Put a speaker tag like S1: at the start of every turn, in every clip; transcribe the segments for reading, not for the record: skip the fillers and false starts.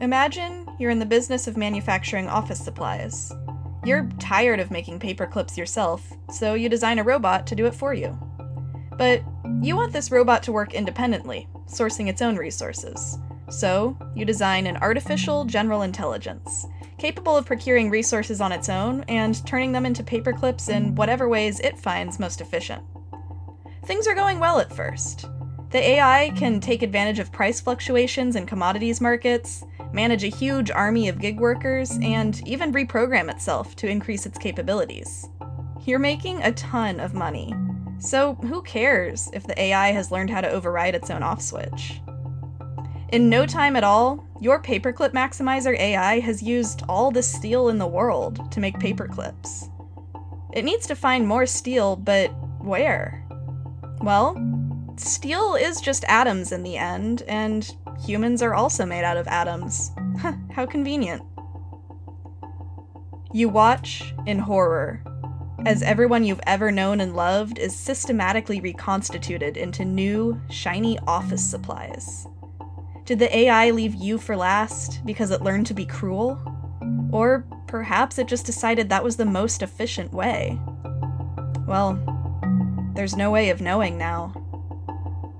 S1: Imagine you're in the business of manufacturing office supplies. You're tired of making paper clips yourself, so you design a robot to do it for you. But you want this robot to work independently, sourcing its own resources. So you design an artificial general intelligence, capable of procuring resources on its own and turning them into paper clips in whatever ways it finds most efficient. Things are going well at first. The AI can take advantage of price fluctuations in commodities markets, manage a huge army of gig workers, and even reprogram itself to increase its capabilities. You're making a ton of money, so who cares if the AI has learned how to override its own off switch? In no time at all, your paperclip maximizer AI has used all the steel in the world to make paperclips. It needs to find more steel, but where? Well, steel is just atoms in the end, and humans are also made out of atoms. How convenient. You watch in horror as everyone you've ever known and loved is systematically reconstituted into new, shiny office supplies. Did the AI leave you for last because it learned to be cruel? Or perhaps it just decided that was the most efficient way? Well, there's no way of knowing now.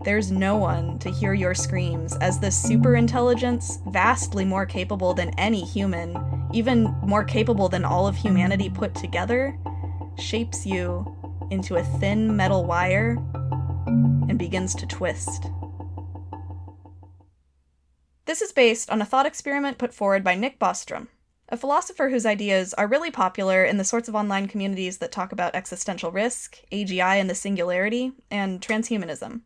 S1: There's no one to hear your screams as this superintelligence, vastly more capable than any human, even more capable than all of humanity put together, shapes you into a thin metal wire and begins to twist. This is based on a thought experiment put forward by Nick Bostrom, a philosopher whose ideas are really popular in the sorts of online communities that talk about existential risk, AGI and the singularity, and transhumanism.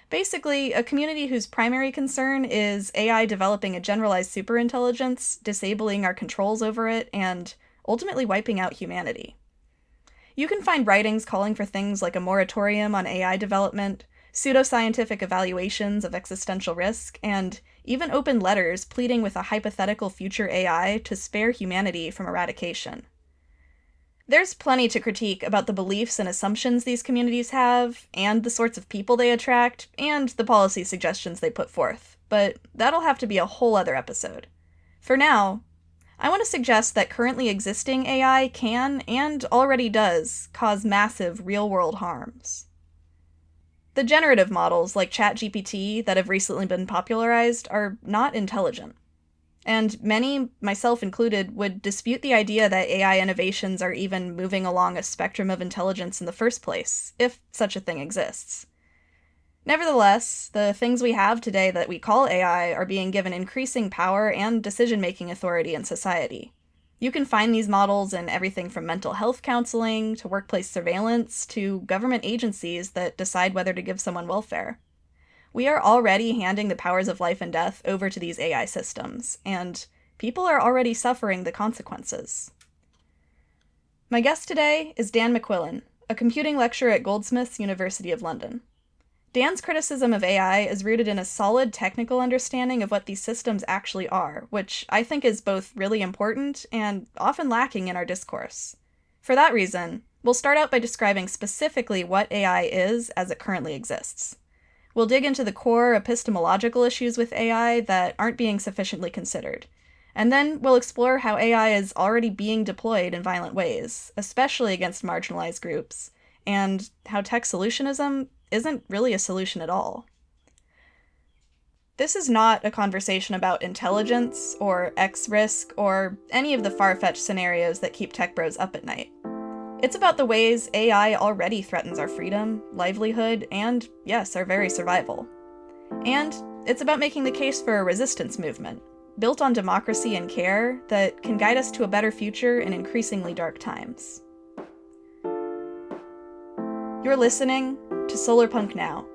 S1: Basically, a community whose primary concern is AI developing a generalized superintelligence, disabling our controls over it, and ultimately wiping out humanity. You can find writings calling for things like a moratorium on AI development, pseudoscientific evaluations of existential risk, and even open letters pleading with a hypothetical future AI to spare humanity from eradication. There's plenty to critique about the beliefs and assumptions these communities have, and the sorts of people they attract, and the policy suggestions they put forth, but that'll have to be a whole other episode. For now, I want to suggest that currently existing AI can, and already does, cause massive real-world harms. The generative models like ChatGPT that have recently been popularized are not intelligent. And many, myself included, would dispute the idea that AI innovations are even moving along a spectrum of intelligence in the first place, if such a thing exists. Nevertheless, the things we have today that we call AI are being given increasing power and decision-making authority in society. You can find these models in everything from mental health counseling to workplace surveillance to government agencies that decide whether to give someone welfare. We are already handing the powers of life and death over to these AI systems, and people are already suffering the consequences. My guest today is Dan McQuillan, a computing lecturer at Goldsmiths University of London. Dan's criticism of AI is rooted in a solid technical understanding of what these systems actually are, which I think is both really important and often lacking in our discourse. For that reason, we'll start out by describing specifically what AI is as it currently exists. We'll dig into the core epistemological issues with AI that aren't being sufficiently considered. And then we'll explore how AI is already being deployed in violent ways, especially against marginalized groups, and how tech solutionism isn't really a solution at all. This is not a conversation about intelligence, or X risk, or any of the far-fetched scenarios that keep tech bros up at night. It's about the ways AI already threatens our freedom, livelihood, and, yes, our very survival. And it's about making the case for a resistance movement, built on democracy and care, that can guide us to a better future in increasingly dark times. You're listening to Solarpunk Now,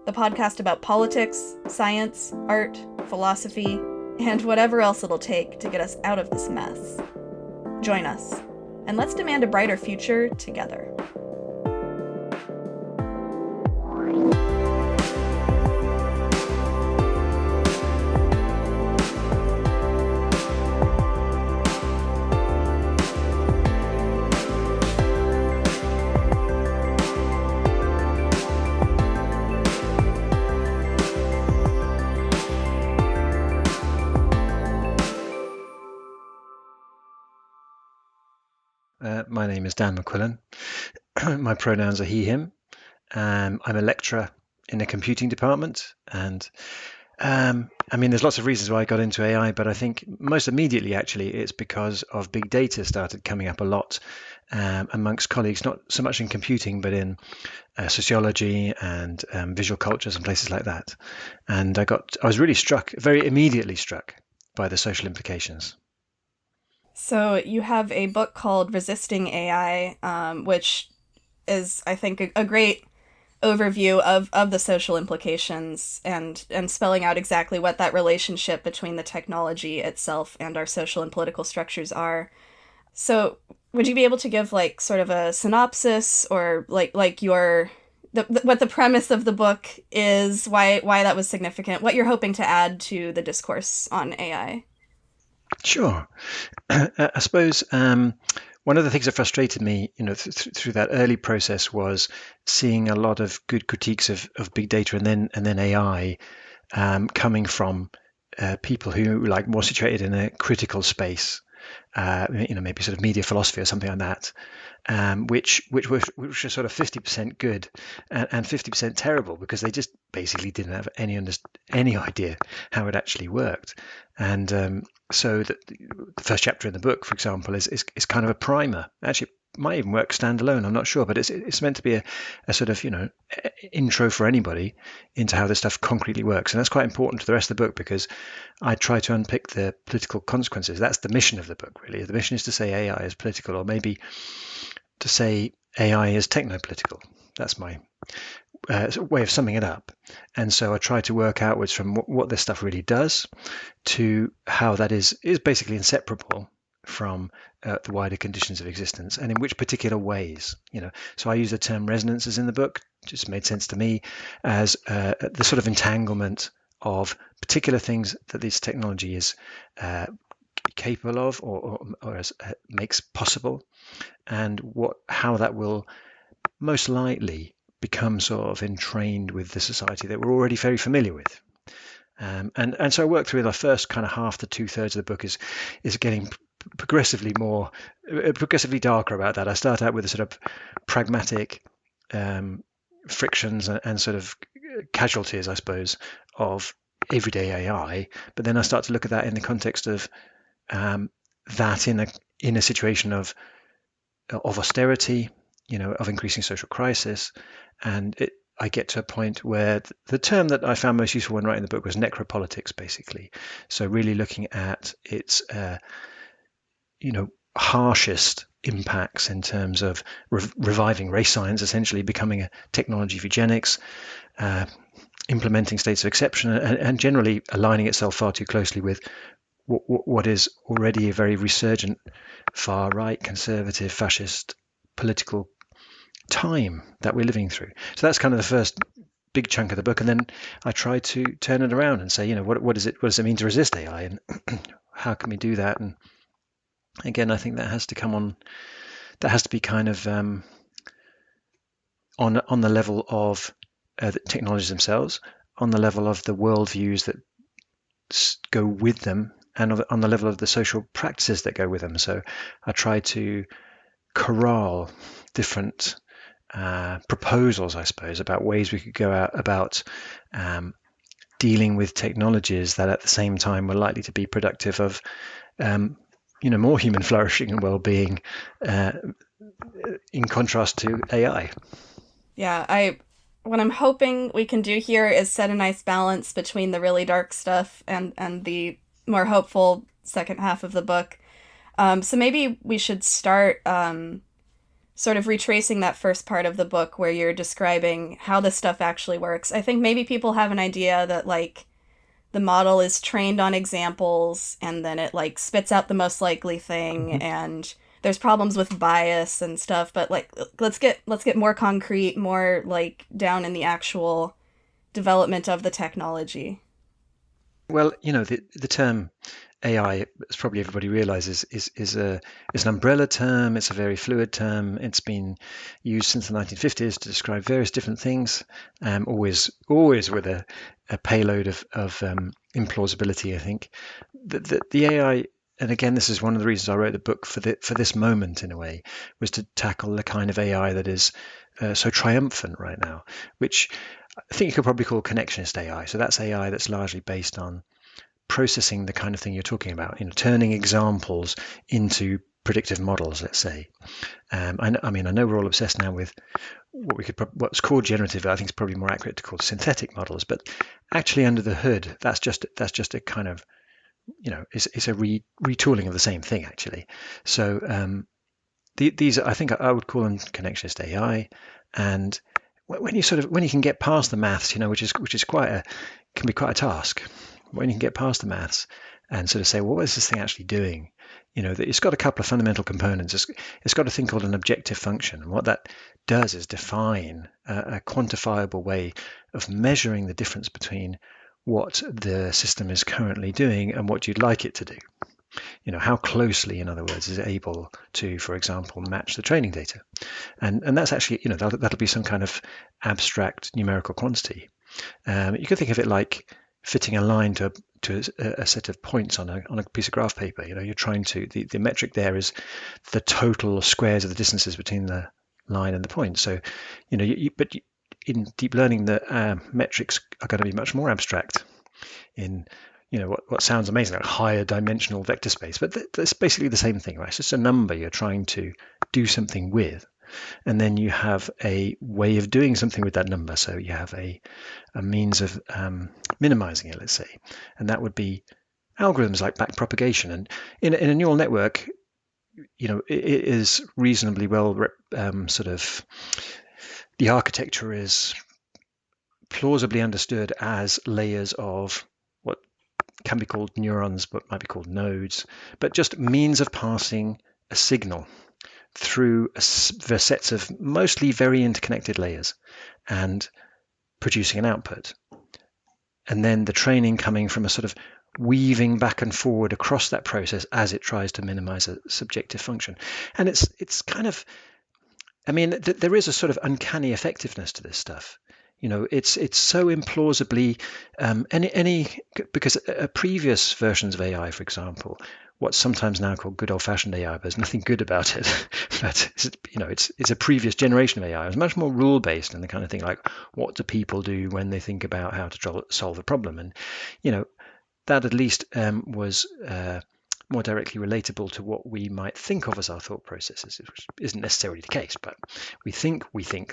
S1: the podcast about politics, science, art, philosophy, and whatever else it'll take to get us out of this mess. Join us, and let's demand a brighter future together.
S2: My name is Dan McQuillan. My pronouns are he, him. I'm a lecturer in the computing department. And there's lots of reasons why I got into AI, but I think most immediately, actually, it's because of big data started coming up a lot amongst colleagues, not so much in computing, but in sociology and visual cultures and places like that. And I was really very immediately struck by the social implications.
S1: So you have a book called Resisting AI, which is, I think, a great overview of the social implications and spelling out exactly what that relationship between the technology itself and our social and political structures are. So would you be able to give like sort of a synopsis or like your what the premise of the book is, why that was significant, what you're hoping to add to the discourse on AI?
S2: Sure. I suppose one of the things that frustrated me, through that early process was seeing a lot of good critiques of big data and then AI coming from people who like more situated in a critical space, maybe sort of media philosophy or something like that, which was sort of 50% good and 50% terrible because they just basically didn't have any idea how it actually worked. And so the first chapter in the book, for example, is kind of a primer. Actually, it might even work standalone. I'm not sure, but it's meant to be a sort of intro for anybody into how this stuff concretely works, and that's quite important to the rest of the book because I try to unpick the political consequences. That's the mission of the book, really. The mission is to say AI is political, or maybe to say AI is techno-political. That's my way of summing it up. And so I try to work outwards from what this stuff really does to how that is basically inseparable from the wider conditions of existence, and in which particular ways. So I use the term resonances in the book, just made sense to me, as the sort of entanglement of particular things that this technology is capable of or makes possible, and how that will most likely become sort of entrained with the society that we're already very familiar with. And so I work through the first kind of half to 2/3 of the book is getting progressively darker about that. I start out with a sort of pragmatic frictions and sort of casualties, I suppose, of everyday AI, but then I start to look at that in the context of that in a situation of austerity, of increasing social crisis, and I get to a point where the term that I found most useful when writing the book was necropolitics, basically. So really looking at its, harshest impacts in terms of reviving race science, essentially becoming a technology of eugenics, implementing states of exception, and generally aligning itself far too closely with what is already a very resurgent far-right, conservative, fascist political time that we're living through. So that's kind of the first big chunk of the book, and then I try to turn it around and say, what does it mean to resist AI, and how can we do that? And again, I think that has to be kind of on the level of the technologies themselves, on the level of the worldviews that go with them, and on the level of the social practices that go with them. So I try to corral different proposals, I suppose, about ways we could go out about dealing with technologies that at the same time were likely to be productive of more human flourishing and well-being, in contrast to AI.
S1: Yeah, what I'm hoping we can do here is set a nice balance between the really dark stuff and the more hopeful second half of the book. So maybe we should start sort of retracing that first part of the book where you're describing how this stuff actually works. I think maybe people have an idea that like the model is trained on examples and then it like spits out the most likely thing,
S2: Mm-hmm.
S1: and there's problems with bias and stuff, but like let's get more concrete, more like down in the actual development of the technology.
S2: Well, the term AI, as probably everybody realizes, is an umbrella term. It's a very fluid term. It's been used since the 1950s to describe various different things, always with a payload of implausibility, I think. The AI and again, this is one of the reasons I wrote the book for this moment in a way, was to tackle the kind of AI that is so triumphant right now, which I think you could probably call connectionist AI. So that's AI that's largely based on processing the kind of thing you're talking about, turning examples into predictive models, let's say. I mean, I know we're all obsessed now with what's called generative. I think it's probably more accurate to call synthetic models, but actually under the hood, that's just a kind of, it's a retooling of the same thing actually. So these, I think I would call them connectionist AI, and when you can get past the maths, which is can be quite a task. When you can get past the maths and sort of say, well, what is this thing actually doing? It's got a couple of fundamental components. It's got a thing called an objective function. And what that does is define a quantifiable way of measuring the difference between what the system is currently doing and what you'd like it to do. How closely, in other words, is it able to, for example, match the training data? And that's actually, that'll be some kind of abstract numerical quantity. You could think of it like fitting a line to a set of points on a piece of graph paper. You're trying to, the metric there is the total squares of the distances between the line and the point. So, but in deep learning, the metrics are going to be much more abstract in, what sounds amazing, like higher dimensional vector space, but that's basically the same thing, right? It's just a number you're trying to do something with. And then you have a way of doing something with that number. So you have a means of minimizing it, let's say. And that would be algorithms like backpropagation. And in a neural network, it is reasonably well the architecture is plausibly understood as layers of what can be called neurons, but might be called nodes, but just means of passing a signal through the sets of mostly very interconnected layers and producing an output. And then the training coming from a sort of weaving back and forward across that process as it tries to minimize a subjective function. And it's kind of, I mean, there is a sort of uncanny effectiveness to this stuff. It's so implausibly because previous versions of AI, for example, what's sometimes now called good old-fashioned AI, but there's nothing good about it. But it's a previous generation of AI. It was much more rule-based and the kind of thing like, what do people do when they think about how to solve a problem? And that at least was more directly relatable to what we might think of as our thought processes, which isn't necessarily the case, but we think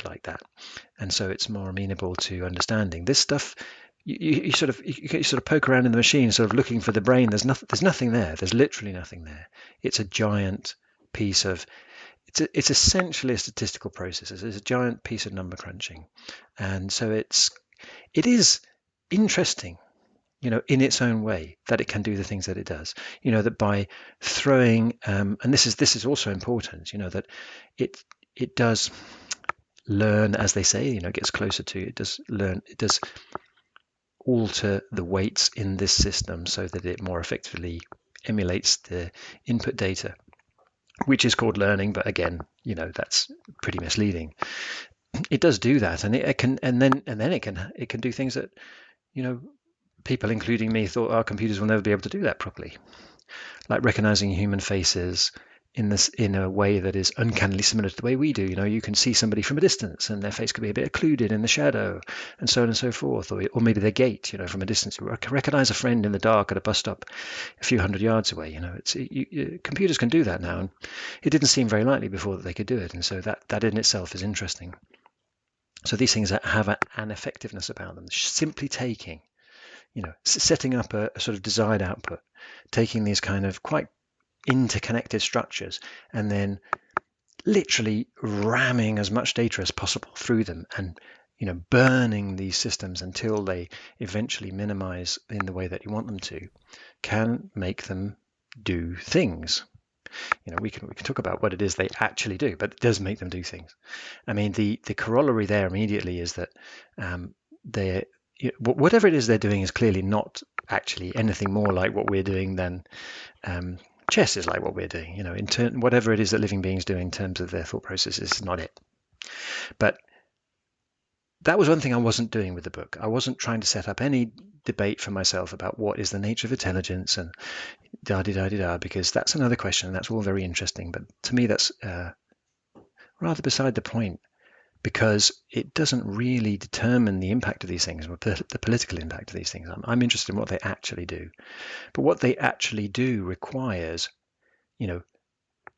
S2: like that, and so it's more amenable to understanding. This stuff, you sort of poke around in the machine, sort of looking for the brain. There's nothing there. There's literally nothing there. It's a giant piece of it's essentially a statistical process. It's a giant piece of number crunching, and so it is interesting, in its own way, that it can do the things that it does. That by throwing, and this is also important, that it does learn, as they say, it gets closer to, it does learn, it does alter the weights in this system so that it more effectively emulates the input data, which is called learning. But again, that's pretty misleading. It does do that, and it can, and then it can do things that, people, including me, thought our computers will never be able to do that properly, like recognizing human faces in a way that is uncannily similar to the way we do. You can see somebody from a distance, and their face could be a bit occluded in the shadow, and so on and so forth, or maybe their gait, from a distance. You can recognize a friend in the dark at a bus stop a few hundred yards away. Computers can do that now, and it didn't seem very likely before that they could do it, and so that in itself is interesting. So these things have an effectiveness about them. Simply taking, setting up a sort of desired output, taking these kind of quite interconnected structures and then literally ramming as much data as possible through them and, burning these systems until they eventually minimize in the way that you want them to, can make them do things. We can talk about what it is they actually do, but it does make them do things. I mean, the corollary there immediately is that whatever it is they're doing is clearly not actually anything more like what we're doing than chess is like what we're doing. Whatever it is that living beings do in terms of their thought processes is not it. But that was one thing I wasn't doing with the book. I wasn't trying to set up any debate for myself about what is the nature of intelligence and da da da da da, because that's another question. That's all very interesting, but to me, that's rather beside the point, because it doesn't really determine the impact of these things, or the political impact of these things. I'm interested in what they actually do, but what they actually do requires, you know,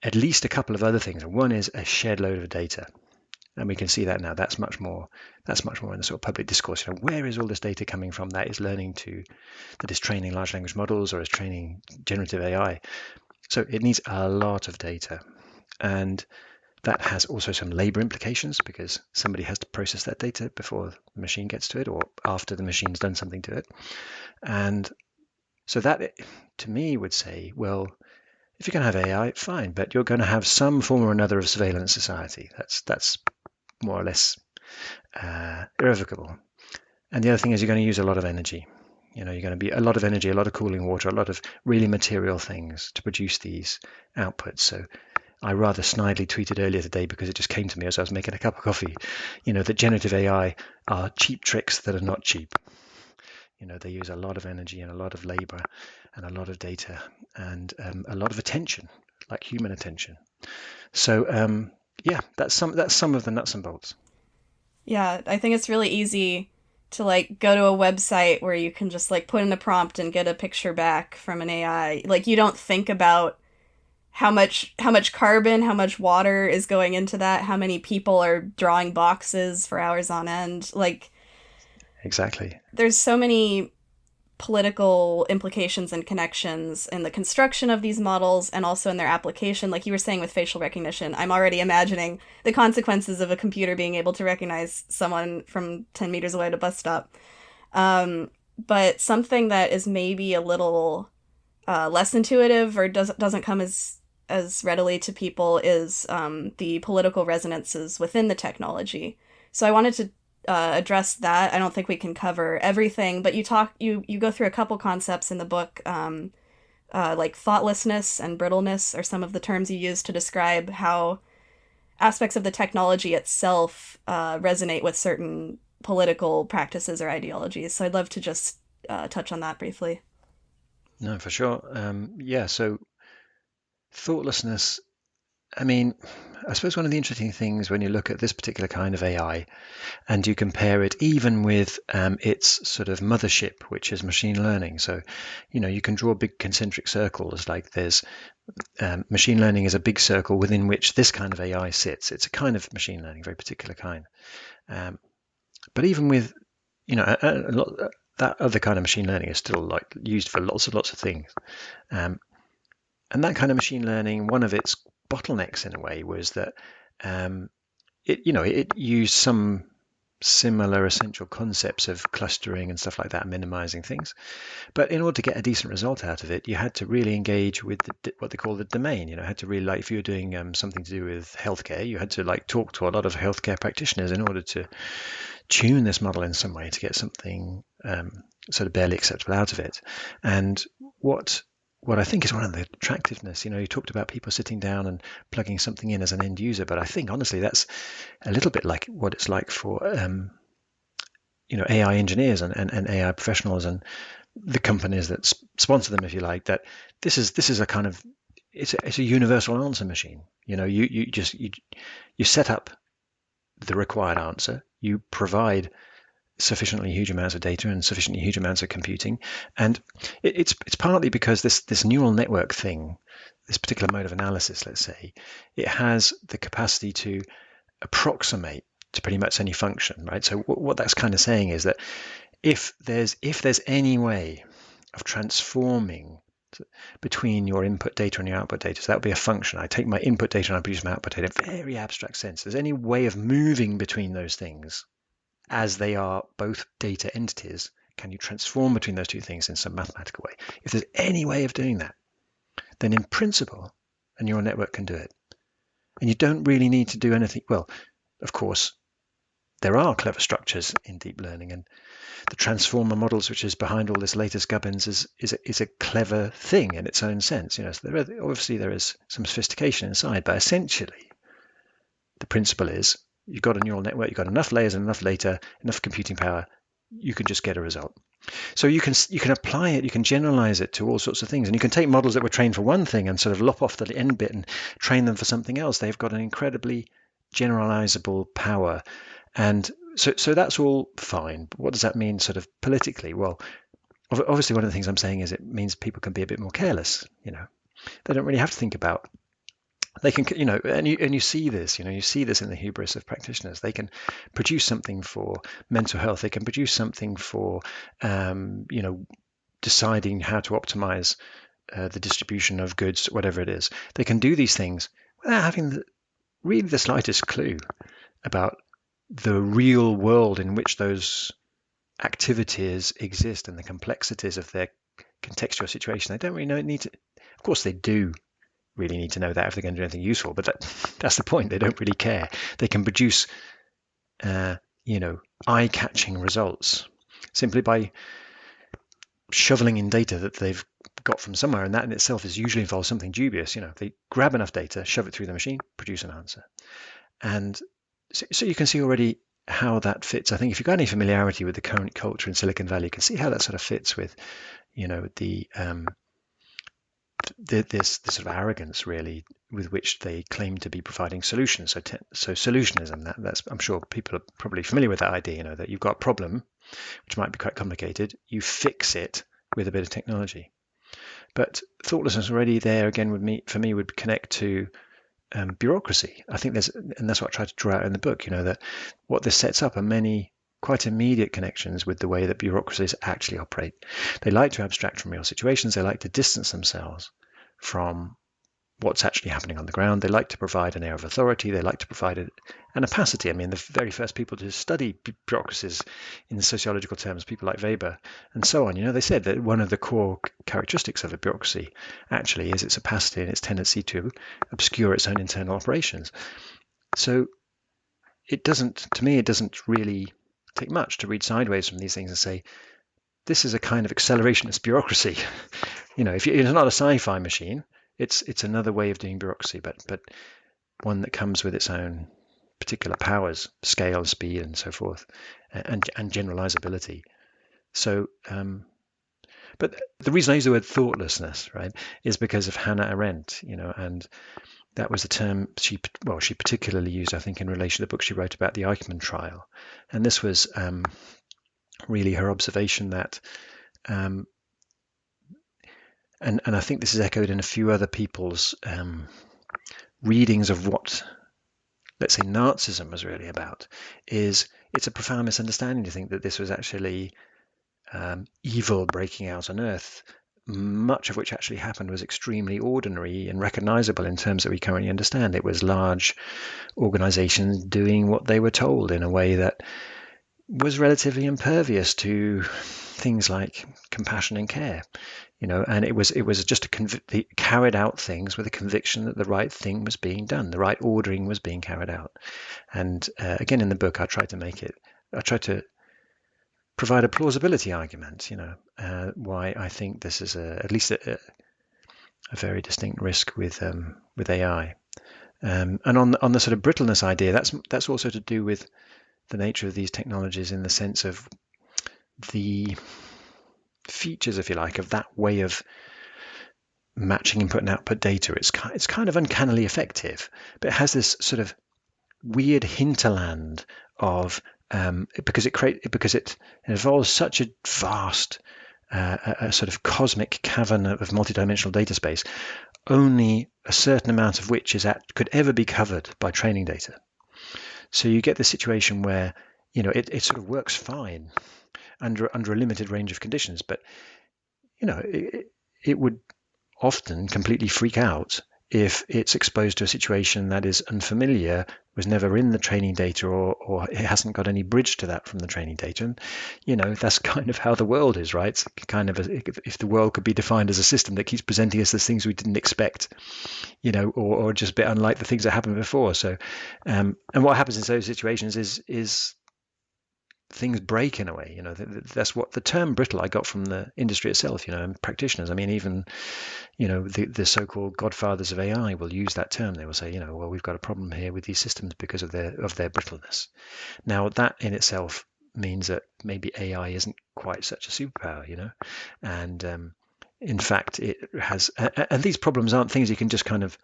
S2: at least a couple of other things. One is a shed load of data. And we can see that now. That's much more in the sort of public discourse. You know, where is all this data coming from that is training large language models or is training generative AI? So it needs a lot of data. And that has also some labor implications, because somebody has to process that data before the machine gets to it or after the machine's done something to it. And so that, to me, would say, well, if you're going to have AI, fine, but you're going to have some form or another of surveillance society. That's more or less irrevocable. And the other thing is you're going to use a lot of energy. You know, you're going to be a lot of energy, a lot of cooling water, a lot of really material things to produce these outputs. So I rather snidely tweeted earlier today, because it just came to me as I was making a cup of coffee, you know, that generative AI are cheap tricks that are not cheap. You know, they use a lot of energy and a lot of labor and a lot of data and a lot of attention, like human attention. So yeah, that's some of the nuts and bolts.
S1: Yeah, I think it's really easy to like go to a website where you can just like put in a prompt and get a picture back from an AI. Like you don't think about how much carbon, how much water is going into that, how many people are drawing boxes for hours on end. Like
S2: Exactly.
S1: there's so many political implications and connections in the construction of these models and also in their application. Like you were saying with facial recognition, I'm already imagining the consequences of a computer being able to recognize someone from 10 meters away at a bus stop. But something that is maybe a little less intuitive or doesn't come as readily to people is the political resonances within the technology. So I wanted to address that. I don't think we can cover everything, but you go through a couple concepts in the book, like thoughtlessness and brittleness are some of the terms you use to describe how aspects of the technology itself resonate with certain political practices or ideologies. So I'd love to just touch on that briefly.
S2: No, for sure. Yeah, so thoughtlessness, I mean, I suppose one of the interesting things when you look at this particular kind of AI and you compare it even with its sort of mothership, which is machine learning. So, you know, you can draw big concentric circles, like there's machine learning is a big circle within which this kind of AI sits. It's a kind of machine learning, very particular kind. But even with, you know, that other kind of machine learning is still like used for lots of things. And that kind of machine learning, one of its bottlenecks in a way was that it used some similar essential concepts of clustering and stuff like that, minimizing things. But in order to get a decent result out of it, you had to really engage with what they call the domain. You know, had to really, like, if you were doing something to do with healthcare, you had to like talk to a lot of healthcare practitioners in order to tune this model in some way to get something sort of barely acceptable out of it. And what I think is one of the attractiveness, you know, you talked about people sitting down and plugging something in as an end user, but I think honestly that's a little bit like what it's like for AI engineers and AI professionals and the companies that sponsor them, if you like. That this is a kind of it's a universal answer machine. You know, you set up the required answer, you provide sufficiently huge amounts of data and sufficiently huge amounts of computing. And it's partly because this neural network thing, this particular mode of analysis, let's say, it has the capacity to approximate to pretty much any function, right? So what that's kind of saying is that if there's any way of transforming between your input data and your output data, so that would be a function. I take my input data and I produce my output data, very abstract sense. There's any way of moving between those things as they are both data entities, can you transform between those two things in some mathematical way? If there's any way of doing that, then in principle, a neural network can do it. And you don't really need to do anything. Well, of course, there are clever structures in deep learning, and the transformer models, which is behind all this latest gubbins, is a clever thing in its own sense. You know, so obviously there is some sophistication inside, but essentially the principle is You've got a neural network, you've got enough layers and enough data, enough computing power, you can just get a result. So you can apply it, you can generalize it to all sorts of things, and you can take models that were trained for one thing and sort of lop off the end bit and train them for something else. They've got an incredibly generalizable power, and so that's all fine. But what does that mean sort of politically? Well, obviously one of the things I'm saying is it means people can be a bit more careless. They don't really have to think about. They can, and you see this, you see this in the hubris of practitioners. They can produce something for mental health. They can produce something for, deciding how to optimize the distribution of goods, whatever it is. They can do these things without having really the slightest clue about the real world in which those activities exist and the complexities of their contextual situation. They don't really need to. Of course, they do really need to know that if they're going to do anything useful, but that's the point. They don't really care. They can produce eye-catching results simply by shoveling in data that they've got from somewhere, and that in itself is usually involves something dubious. They grab enough data, shove it through the machine, produce an answer. And so you can see already how that fits. I think if you've got any familiarity with the current culture in Silicon Valley, you can see how that sort of fits with this sort of arrogance, really, with which they claim to be providing solutions. So solutionism, that's I'm sure people are probably familiar with that idea, that you've got a problem, which might be quite complicated, you fix it with a bit of technology. But thoughtlessness already there, again, would connect to bureaucracy. I think and that's what I try to draw out in the book, that what this sets up are many quite immediate connections with the way that bureaucracies actually operate. They like to abstract from real situations. They like to distance themselves from what's actually happening on the ground. They like to provide an air of authority. They like to provide an opacity. I mean, the very first people to study bureaucracies in sociological terms, people like Weber and so on, they said that one of the core characteristics of a bureaucracy actually is its opacity and its tendency to obscure its own internal operations. So to me, it doesn't really take much to read sideways from these things and say, this is a kind of accelerationist bureaucracy. If it's not a sci-fi machine, it's another way of doing bureaucracy, but one that comes with its own particular powers, scale, speed, and so forth, and generalizability. So, but the reason I use the word thoughtlessness, right, is because of Hannah Arendt, and that was the term she particularly used, I think, in relation to the book she wrote about the Eichmann trial. And this was really her observation that, and I think this is echoed in a few other people's readings of what, let's say, Nazism was really about, is it's a profound misunderstanding to think that this was actually evil breaking out on Earth. Much of which actually happened was extremely ordinary and recognizable in terms that we currently understand. It was large organizations doing what they were told in a way that was relatively impervious to things like compassion and care, and it was just they carried out things with a conviction that the right thing was being done, the right ordering was being carried out. And again, in the book, I try to provide a plausibility argument, why I think this is at least a very distinct risk with AI. And on the sort of brittleness idea, that's also to do with the nature of these technologies in the sense of the features, if you like, of that way of matching input and output data. It's kind of uncannily effective, but it has this sort of weird hinterland of because it involves such a vast a sort of cosmic cavern of multidimensional data space, only a certain amount of which could ever be covered by training data. So you get the situation where it sort of works fine under a limited range of conditions, but it would often completely freak out if it's exposed to a situation that is unfamiliar, was never in the training data, or it hasn't got any bridge to that from the training data. And that's kind of how the world is, right? It's kind of if the world could be defined as a system that keeps presenting us as things we didn't expect, or just a bit unlike the things that happened before. So and what happens in those situations is things break in a way. That's what the term brittle I got from the industry itself, and practitioners. I mean, even, the so-called godfathers of AI will use that term. They will say, well, we've got a problem here with these systems because of their brittleness. Now, that in itself means that maybe AI isn't quite such a superpower, and in fact, it has. And these problems aren't things you can just kind of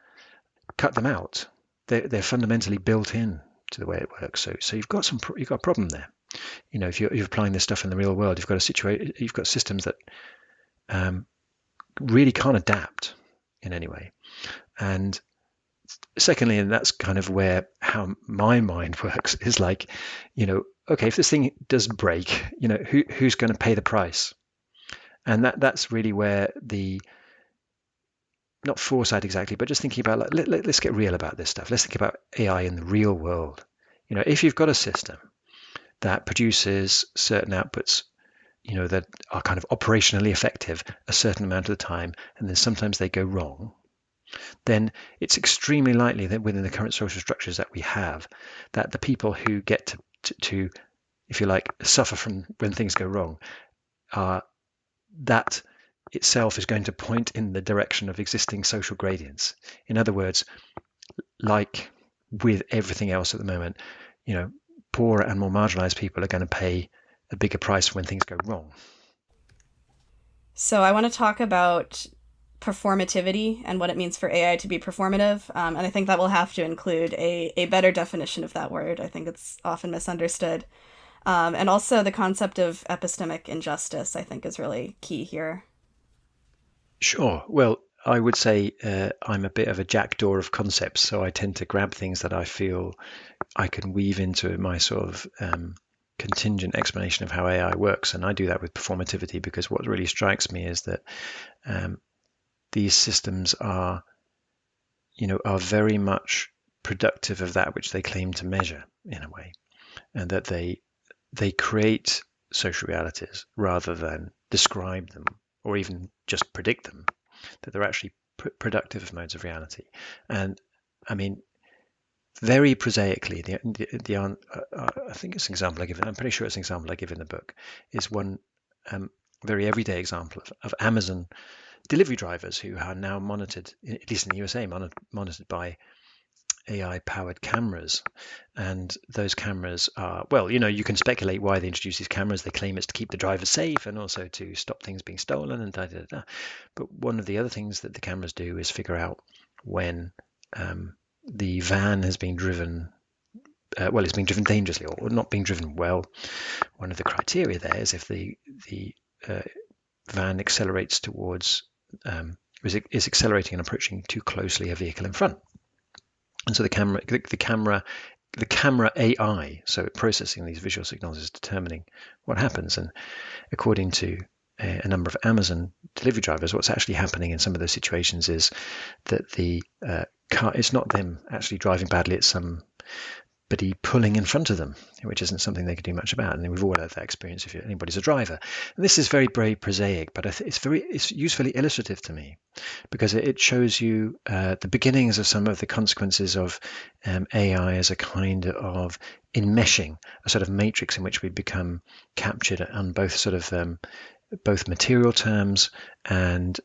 S2: cut them out. They're fundamentally built in to the way it works. So you've got a problem there. If you're applying this stuff in the real world, you've got systems that really can't adapt in any way. And secondly, and that's kind of how my mind works, is like, okay, if this thing does break, who's going to pay the price? And that's really where not foresight exactly, but just thinking about, let's get real about this stuff. Let's think about AI in the real world. If you've got a system that produces certain outputs, that are kind of operationally effective a certain amount of the time, and then sometimes they go wrong, then it's extremely likely that within the current social structures that we have, that the people who get to if you like, suffer from when things go wrong, that itself is going to point in the direction of existing social gradients. In other words, like with everything else at the moment, poorer and more marginalized people are going to pay a bigger price when things go wrong.
S1: So I want to talk about performativity and what it means for AI to be performative. And I think that will have to include a better definition of that word. I think it's often misunderstood. And also the concept of epistemic injustice, I think, is really key here.
S2: Sure. Well, I would say I'm a bit of a jackdaw of concepts, so I tend to grab things that I feel I can weave into my sort of contingent explanation of how AI works. And I do that with performativity, because what really strikes me is that these systems are very much productive of that which they claim to measure, in a way, and that they create social realities rather than describe them or even just predict them, that they're actually productive modes of reality. And I mean, very prosaically, I think it's an example I give, I'm pretty sure it's an example I give in the book, is one very everyday example of Amazon delivery drivers who are now monitored, at least in the USA, monitored by AI-powered cameras. And those cameras are, well, you can speculate why they introduce these cameras. They claim it's to keep the drivers safe and also to stop things being stolen and da da da. But one of the other things that the cameras do is figure out when the van has been driven, it's being driven dangerously or not being driven well. One of the criteria there is if the van accelerates towards, is accelerating and approaching too closely a vehicle in front. And so the camera AI, so processing these visual signals, is determining what happens. And according to a number of Amazon delivery drivers, what's actually happening in some of those situations is that the car, it's not them actually driving badly, it's somebody pulling in front of them, which isn't something they can do much about. And we've all had that experience if anybody's a driver. And this is very, very prosaic, but it's usefully illustrative to me, because it shows you the beginnings of some of the consequences of AI as a kind of enmeshing, a sort of matrix in which we become captured on both sort of both material terms and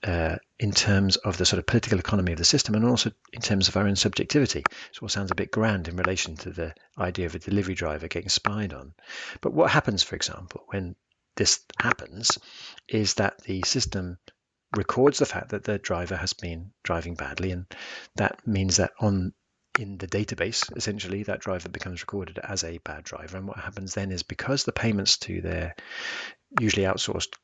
S2: in terms of the sort of political economy of the system, and also in terms of our own subjectivity. So it sounds a bit grand in relation to the idea of a delivery driver getting spied on. But what happens, for example, when this happens, is that the system records the fact that the driver has been driving badly, and that means that in the database, essentially, that driver becomes recorded as a bad driver. And what happens then is, because the payments to their usually outsourced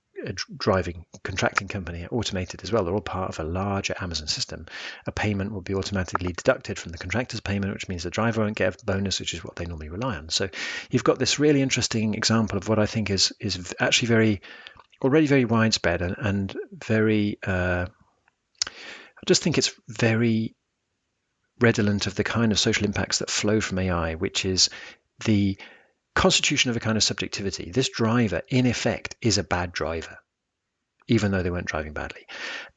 S2: driving contracting company are automated as well, they're all part of a larger Amazon system, a payment will be automatically deducted from the contractor's payment, which means the driver won't get a bonus, which is what they normally rely on. So you've got this really interesting example of what I think is actually already very widespread and very I just think it's very redolent of the kind of social impacts that flow from AI, which is the constitution of a kind of subjectivity. This driver, in effect, is a bad driver, even though they weren't driving badly.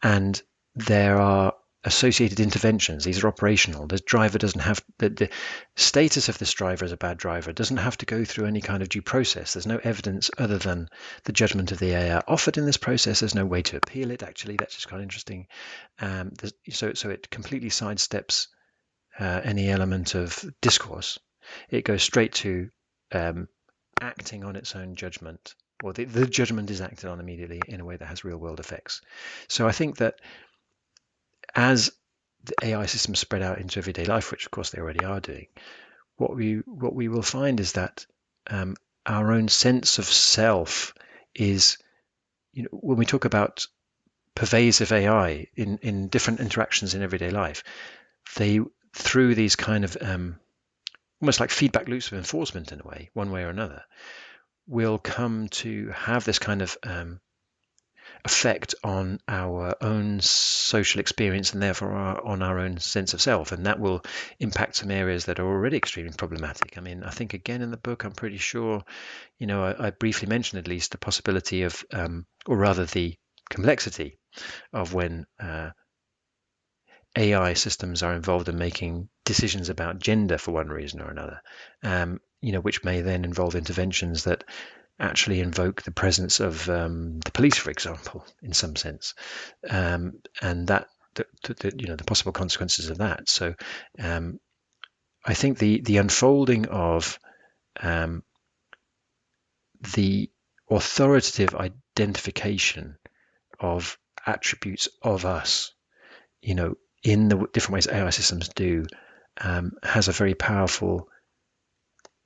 S2: And there are associated interventions. These are operational. The driver doesn't have the status of this driver as a bad driver doesn't have to go through any kind of due process. There's no evidence other than the judgment of the AI offered in this process. There's no way to appeal it. Actually, that's just quite interesting. So it completely sidesteps any element of discourse. It goes straight to acting on its own judgment, or the judgment is acted on immediately in a way that has real world effects. So I think that as the AI systems spread out into everyday life, which of course they already are doing, what we will find is that our own sense of self is, when we talk about pervasive AI in different interactions in everyday life, they, through these kind of almost like feedback loops of enforcement in a way, one way or another, will come to have this kind of effect on our own social experience and therefore on our own sense of self. And that will impact some areas that are already extremely problematic. I mean, I think again in the book, I'm pretty sure, I briefly mentioned at least the possibility of, or rather the complexity of when AI systems are involved in making decisions about gender for one reason or another, which may then involve interventions that actually invoke the presence of the police, for example, in some sense, and that the possible consequences of that. So I think the unfolding of the authoritative identification of attributes of us, in the different ways AI systems do, has a very powerful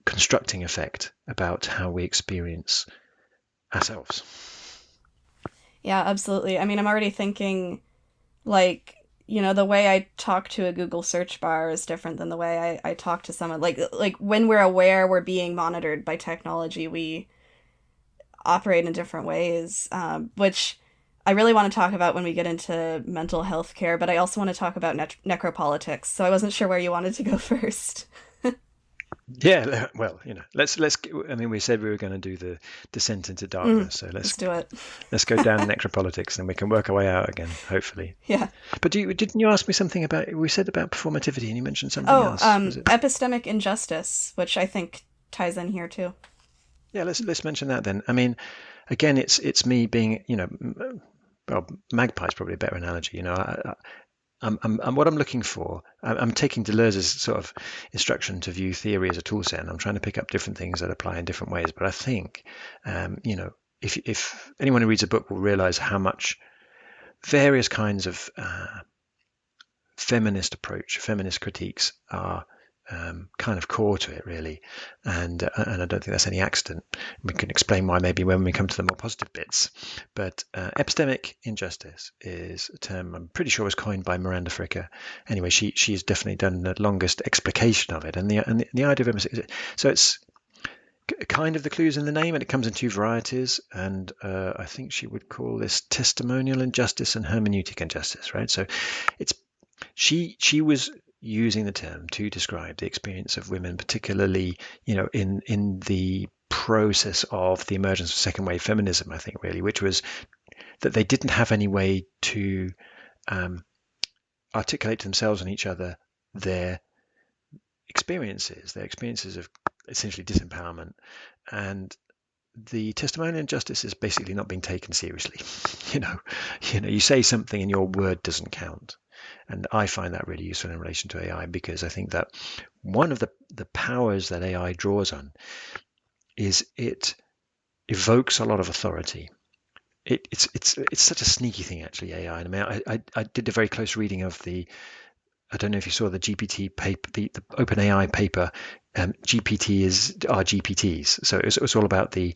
S2: constructing effect about how we experience ourselves.
S1: Yeah, absolutely. I mean, I'm already thinking, like, the way I talk to a Google search bar is different than the way I talk to someone. Like when we're aware we're being monitored by technology, we operate in different ways, which I really want to talk about when we get into mental health care, but I also want to talk about necropolitics, so I wasn't sure where you wanted to go first.
S2: Yeah, well, let's. I mean, we said we were going to do the descent into darkness, so
S1: let's do it.
S2: Let's go down necropolitics, and we can work our way out again, hopefully.
S1: Yeah.
S2: But didn't you ask me something about? We said about performativity, and you mentioned something else.
S1: Epistemic injustice, which I think ties in here too.
S2: Yeah, let's mention that then. I mean, again, it's me being, well, magpie's probably a better analogy. I'm what I'm looking for. I'm taking Deleuze's sort of instruction to view theory as a tool set, and I'm trying to pick up different things that apply in different ways. But I think, if anyone who reads a book will realize how much various kinds of feminist critiques are kind of core to it, really, and I don't think that's any accident. We can explain why maybe when we come to the more positive bits. But epistemic injustice is a term I'm pretty sure was coined by Miranda Fricker. Anyway, she's definitely done the longest explication of it, and the idea of it. So it's kind of the clues in the name, and it comes in two varieties. And I think she would call this testimonial injustice and hermeneutic injustice, right? So it's she was using the term to describe the experience of women, particularly, in the process of the emergence of second wave feminism, I think, really, which was that they didn't have any way to articulate to themselves and each other their experiences of essentially disempowerment. And the testimonial injustice is basically not being taken seriously. You say something and your word doesn't count. And I find that really useful in relation to AI, because I think that one of the powers that AI draws on is it evokes a lot of authority. It's such a sneaky thing, actually, AI. I mean, I did a very close reading of I don't know if you saw the GPT paper, the OpenAI paper. GPT are GPTs. So it's all about the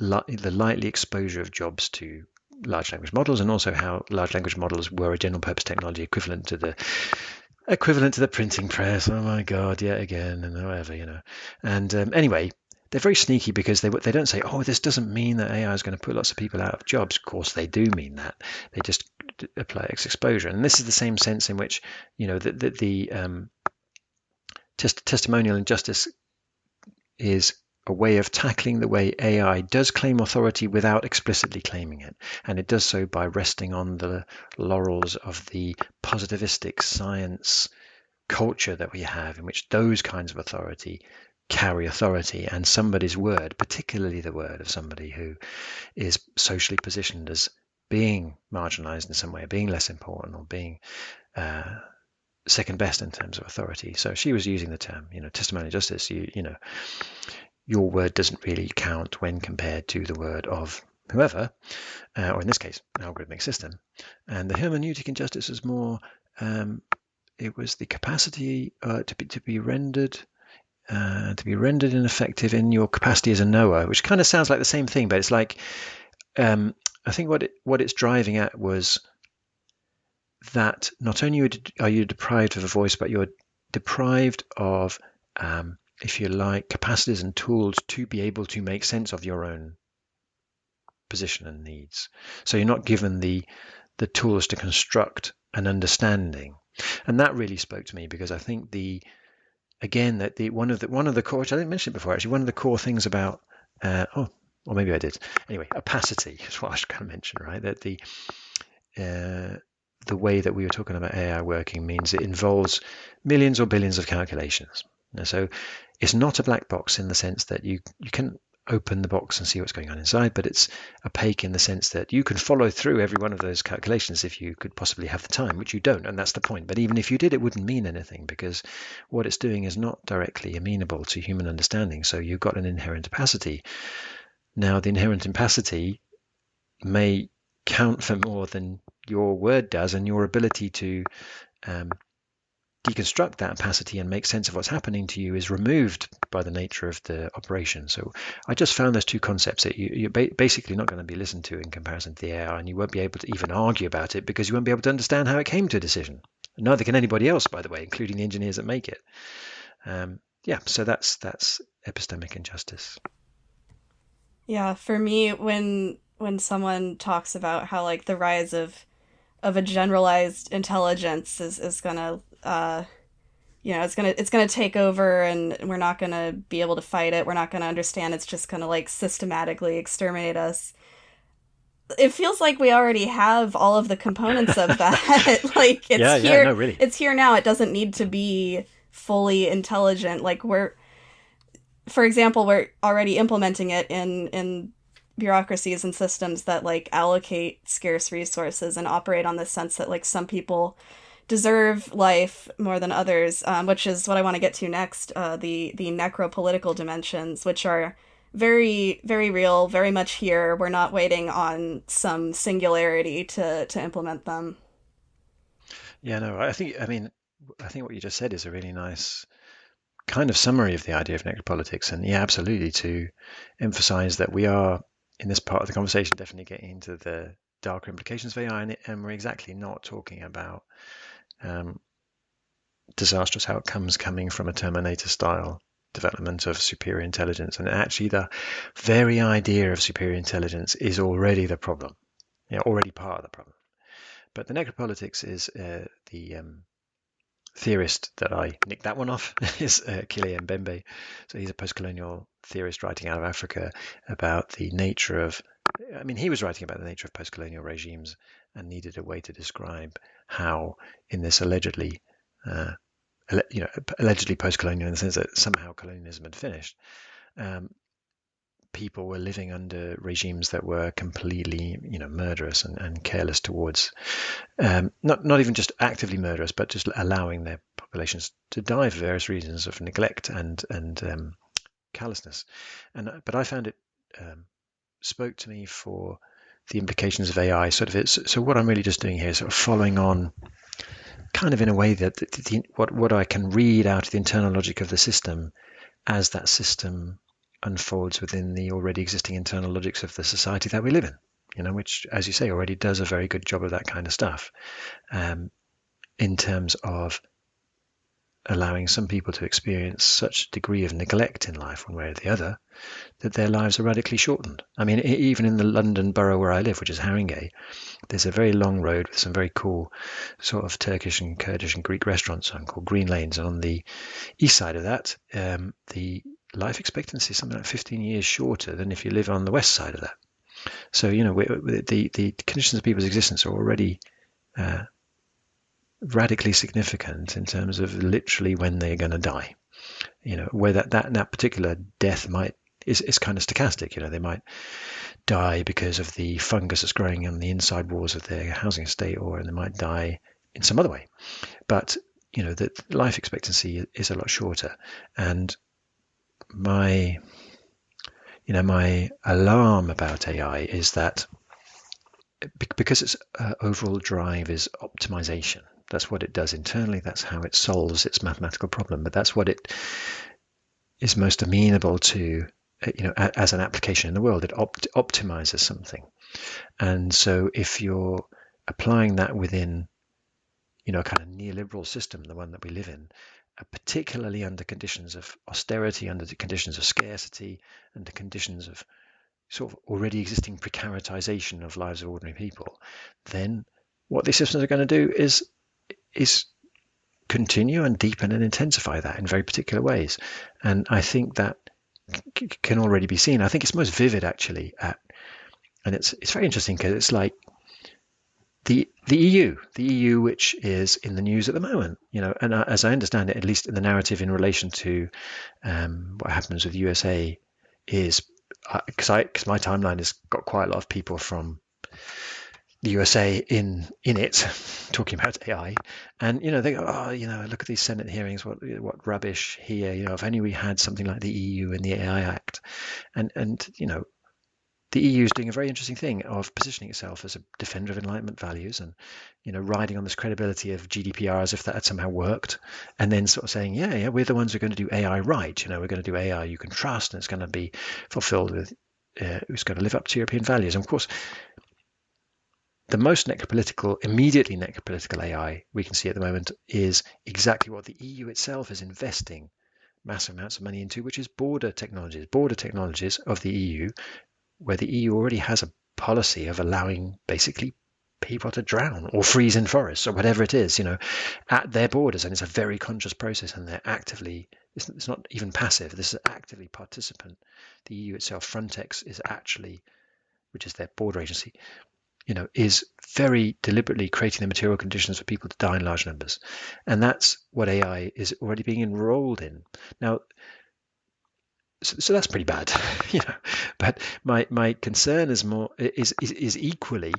S2: likely exposure of jobs to large language models, and also how large language models were a general purpose technology equivalent to the printing press. Oh my God, yet again, and whatever, And anyway, they're very sneaky, because they don't say, oh, this doesn't mean that AI is going to put lots of people out of jobs. Of course, they do mean that. They just apply X exposure, and this is the same sense in which the testimonial injustice is a way of tackling the way AI does claim authority without explicitly claiming it. And it does so by resting on the laurels of the positivistic science culture that we have, in which those kinds of authority carry authority, and somebody's word, particularly the word of somebody who is socially positioned as being marginalized in some way, being less important, or being second best in terms of authority. So she was using the term, testimonial justice. Your word doesn't really count when compared to the word of whoever, or in this case, an algorithmic system. And the hermeneutic injustice was more, it was the capacity to be rendered ineffective in your capacity as a knower, which kind of sounds like the same thing, but it's like, I think what it's driving at was that not only are you deprived of a voice, but you're deprived of, if you like, capacities and tools to be able to make sense of your own position and needs. So you're not given the tools to construct an understanding. And that really spoke to me, because I think one of the core, which I didn't mention it before, actually, one of the core things about or maybe I did. Anyway, opacity is what I should kind of mention, right? That the way that we were talking about AI working means it involves millions or billions of calculations. And so it's not a black box in the sense that you can open the box and see what's going on inside, but it's opaque in the sense that you can follow through every one of those calculations if you could possibly have the time, which you don't, and that's the point. But even if you did, it wouldn't mean anything, because what it's doing is not directly amenable to human understanding. So you've got an inherent opacity. Now, the inherent opacity may count for more than your word does, and your ability to deconstruct that opacity and make sense of what's happening to you is removed by the nature of the operation. So I just found those two concepts that you're basically not going to be listened to in comparison to the AI, and you won't be able to even argue about it because you won't be able to understand how it came to a decision. Neither can anybody else, by the way, including the engineers that make it. So that's epistemic injustice.
S1: Yeah, for me, when someone talks about how like the rise of a generalized intelligence is gonna it's gonna take over, and we're not gonna be able to fight it. We're not gonna understand. It's just gonna like systematically exterminate us. It feels like we already have all of the components of that. Like it's here.
S2: No, really.
S1: It's here now. It doesn't need to be fully intelligent. Like for example, we're already implementing it in bureaucracies and systems that like allocate scarce resources and operate on this sense that like some people deserve life more than others, which is what I want to get to next, the necropolitical dimensions, which are very, very real, very much here. We're not waiting on some singularity to implement them.
S2: Yeah, no, I think what you just said is a really nice kind of summary of the idea of necropolitics. And yeah, absolutely, to emphasize that we are, in this part of the conversation, definitely getting into the darker implications of AI, and we're exactly not talking about disastrous outcomes coming from a Terminator-style development of superior intelligence. And actually, the very idea of superior intelligence is already the problem, already part of the problem. But the necropolitics is the theorist that I nicked that one off is Kile Mbembe. So he's a post-colonial theorist writing out of Africa about the nature of, he was writing about the nature of post-colonial regimes and needed a way to describe how, in this allegedly post-colonial, in the sense that somehow colonialism had finished, people were living under regimes that were completely, murderous and careless towards, not even just actively murderous, but just allowing their populations to die for various reasons of neglect and callousness. But I found it spoke to me for the implications of AI. So what I'm really just doing here is sort of following on, kind of in a way that what I can read out of the internal logic of the system as that system unfolds within the already existing internal logics of the society that we live in, which, as you say, already does a very good job of that kind of stuff, in terms of allowing some people to experience such a degree of neglect in life, one way or the other, that their lives are radically shortened. Even in the London borough where I live, which is Haringey, there's a very long road with some very cool sort of Turkish and Kurdish and Greek restaurants called Green Lanes. And on the east side of that, the life expectancy is something like 15 years shorter than if you live on the west side of that. So, the conditions of people's existence are already radically significant in terms of literally when they're going to die. Where that particular death is kind of stochastic. They might die because of the fungus that's growing on the inside walls of their housing estate, or they might die in some other way. But the life expectancy is a lot shorter. And my alarm about AI is that because its overall drive is optimization. That's what it does internally. That's how it solves its mathematical problem. But that's what it is most amenable to, as an application in the world. It optimizes something. And so if you're applying that within, a kind of neoliberal system, the one that we live in, particularly under conditions of austerity, under the conditions of scarcity, under conditions of sort of already existing precaritization of lives of ordinary people, then what these systems are going to do is continue and deepen and intensify that in very particular ways. And I think that can already be seen. I think it's most vivid actually and it's very interesting because it's like the EU, which is in the news at the moment, and as I understand it, at least in the narrative in relation to what happens with USA, is because my timeline has got quite a lot of people from the USA in it talking about AI, and they go, oh, look at these Senate hearings, what rubbish here, if only we had something like the EU and the AI Act, and the EU is doing a very interesting thing of positioning itself as a defender of Enlightenment values and, riding on this credibility of GDPR as if that had somehow worked, and then sort of saying, yeah, we're the ones who are going to do AI right. We're going to do AI you can trust, and it's going to be fulfilled with, it's going to live up to European values. And of course, the most immediately necropolitical AI we can see at the moment is exactly what the EU itself is investing massive amounts of money into, which is border technologies of the EU, where the EU already has a policy of allowing basically people to drown or freeze in forests or whatever it is, at their borders. And it's a very conscious process, and they're actively, it's not even passive, this is actively participant. The EU itself, Frontex is actually, which is their border agency, is very deliberately creating the material conditions for people to die in large numbers. And that's what AI is already being enrolled in. Now, so that's pretty bad, But my concern is equally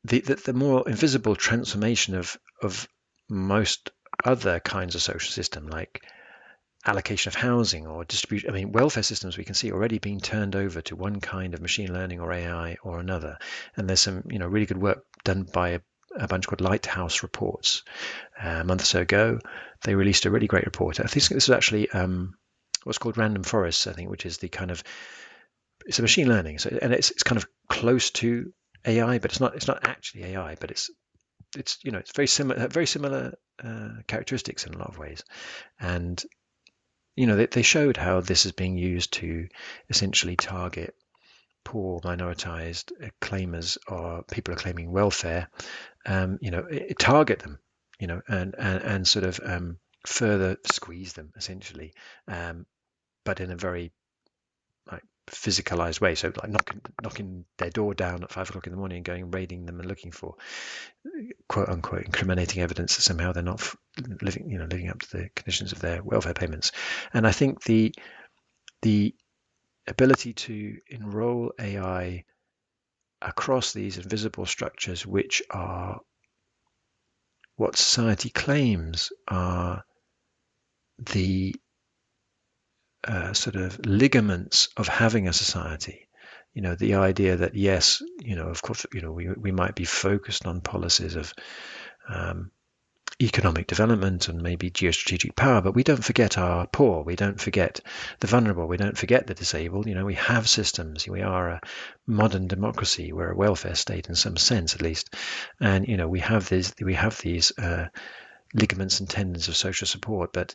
S2: the more invisible transformation of most other kinds of social system, like allocation of housing or distribution. I mean, welfare systems we can see already being turned over to one kind of machine learning or AI or another. And there's some really good work done by a bunch called Lighthouse Reports. A month or so ago, they released a really great report. I think this was actually what's called random forests, I think, which is it's a machine learning. So, and it's kind of close to AI, but it's not actually AI, but it's very similar characteristics in a lot of ways. And they showed how this is being used to essentially target poor, minoritized claimers, or people are claiming welfare. Target them, and sort of further squeeze them essentially, but in a very physicalized way. So like knocking their door down at 5 o'clock in the morning and going and raiding them and looking for quote unquote incriminating evidence that somehow they're not living up to the conditions of their welfare payments. And I think the ability to enroll AI across these invisible structures, which are what society claims are the sort of ligaments of having a society. The idea that yes, of course, we might be focused on policies of economic development and maybe geostrategic power, but we don't forget our poor, we don't forget the vulnerable, we don't forget the disabled. We have systems. We are a modern democracy. We're a welfare state in some sense, at least, and we have these ligaments and tendons of social support. But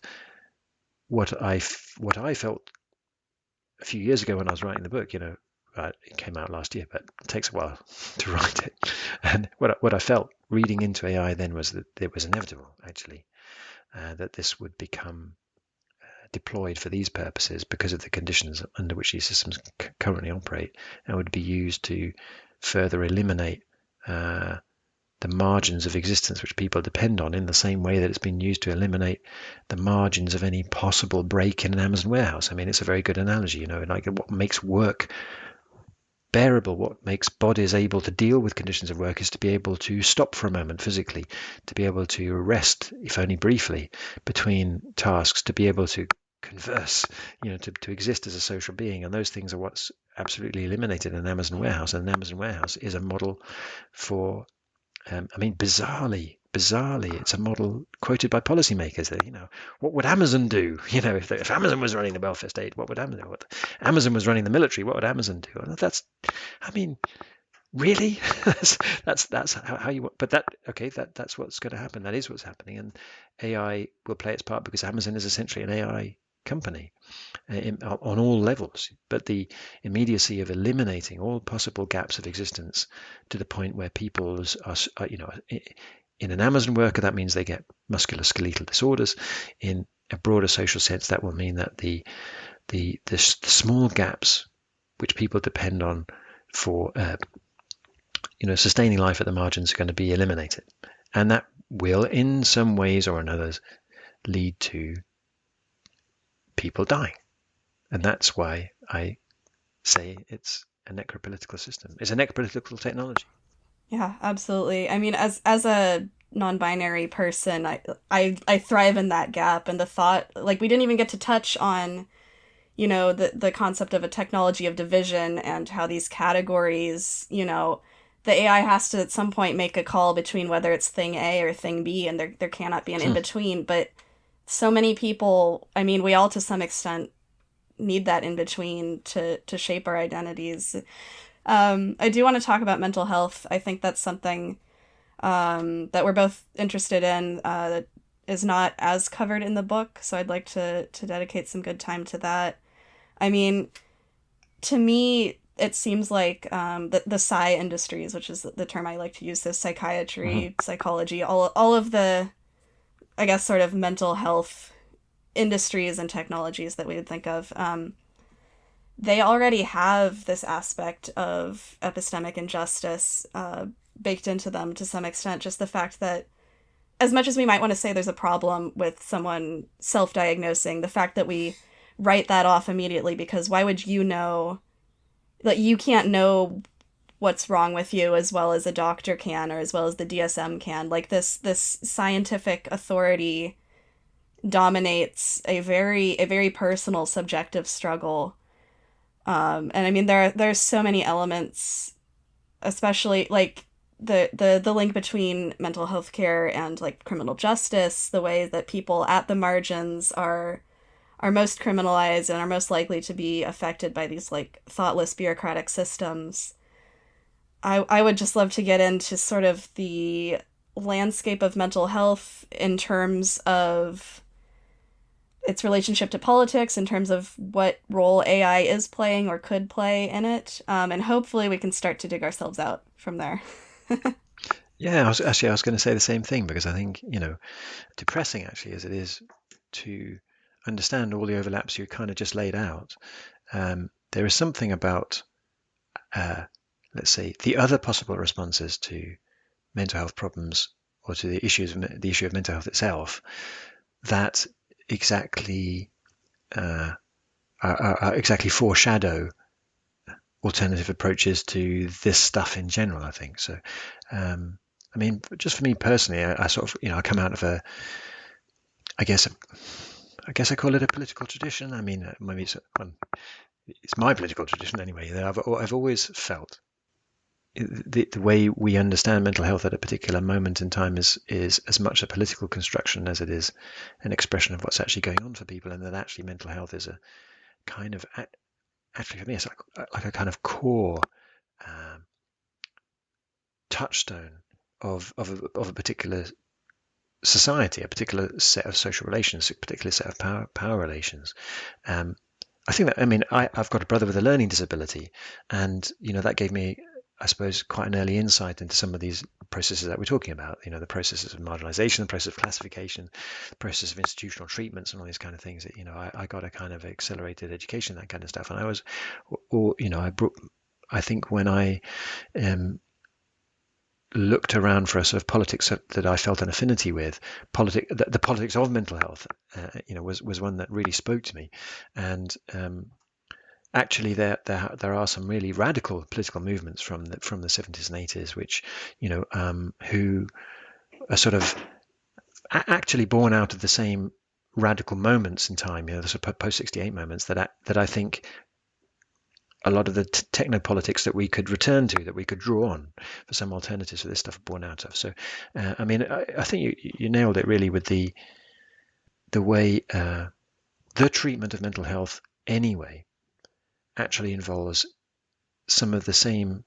S2: what I felt a few years ago when I was writing the book, it came out last year, but it takes a while to write it. And what I felt reading into AI then was that it was inevitable, actually, that this would become deployed for these purposes because of the conditions under which these systems currently operate, and would be used to further eliminate the margins of existence which people depend on, in the same way that it's been used to eliminate the margins of any possible break in an Amazon warehouse. I mean, it's a very good analogy, like what makes work bearable, what makes bodies able to deal with conditions of work, is to be able to stop for a moment physically, to be able to rest, if only briefly, between tasks, to be able to converse, to exist as a social being. And those things are what's absolutely eliminated in an Amazon warehouse. And an Amazon warehouse is a model for, bizarrely, it's a model quoted by policymakers that, what would Amazon do? If Amazon was running the welfare state, what would Amazon do? What Amazon was running the military, what would Amazon do? And really? that's how you. But that's what's going to happen. That is what's happening, and AI will play its part because Amazon is essentially an AI company on all levels. But the immediacy of eliminating all possible gaps of existence to the point where people are in an Amazon worker, that means they get musculoskeletal disorders. In a broader social sense, that will mean that the small gaps which people depend on for sustaining life at the margins are going to be eliminated, and that will, in some ways or another, lead to people dying. And that's why I say it's a necropolitical system. It's a necropolitical technology.
S1: Yeah, absolutely. I mean, as a non-binary person, I thrive in that gap, and the thought, like, we didn't even get to touch on, the concept of a technology of division and how these categories, the AI has to at some point make a call between whether it's thing A or thing B, and there cannot be an in-between. But so many people, I mean, we all to some extent need that in-between to shape our identities. I do want to talk about mental health. I think that's something that we're both interested in that is not as covered in the book, so I'd like to dedicate some good time to that. I mean, to me, it seems like the sci industries, which is the term I like to use, so psychiatry, psychology, all of the, I guess, sort of mental health industries and technologies that we would think of, they already have this aspect of epistemic injustice baked into them to some extent. Just the fact that, as much as we might want to say there's a problem with someone self-diagnosing, the fact that we write that off immediately, because why would you know, like, you can't know what's wrong with you as well as a doctor can, or as well as the DSM can. Like, this scientific authority dominates a very personal, subjective struggle. And I mean, there's so many elements, especially like the link between mental health care and like criminal justice, the way that people at the margins are most criminalized and are most likely to be affected by these like thoughtless bureaucratic systems. I would just love to get into sort of the landscape of mental health in terms of its relationship to politics, in terms of what role AI is playing or could play in it, and hopefully we can start to dig ourselves out from there.
S2: Yeah, I was going to say the same thing, because I think, depressing actually as it is to understand all the overlaps you kind of just laid out, there is something about, let's say, the other possible responses to mental health problems, or to the issue of mental health itself, that exactly exactly foreshadow alternative approaches to this stuff in general, I think. So, I mean, just for me personally, I sort of, I come out of I guess I call it a political tradition. I mean, maybe it's my political tradition anyway. That I've always felt the way we understand mental health at a particular moment in time is as much a political construction as it is an expression of what's actually going on for people, and that actually mental health is a kind of, actually for me, it's like a kind of core touchstone of a particular society, a particular set of social relations, a particular set of power relations. I think that, I mean, I've got a brother with a learning disability, and that gave me, I suppose, quite an early insight into some of these processes that we're talking about, the processes of marginalization, the process of classification, the process of institutional treatments, and all these kind of things. That, I got a kind of accelerated education, that kind of stuff. And I was, or I think when I looked around for a sort of politics that I felt an affinity with, the politics of mental health, was one that really spoke to me. And actually, there are some really radical political movements from the 70s and 80s, which who are sort of actually born out of the same radical moments in time, the sort of post-68 moments that I think a lot of the technopolitics that we could return to, that we could draw on for some alternatives for this stuff, are born out of. So, I think you nailed it really with the way the treatment of mental health anyway actually involves some of the same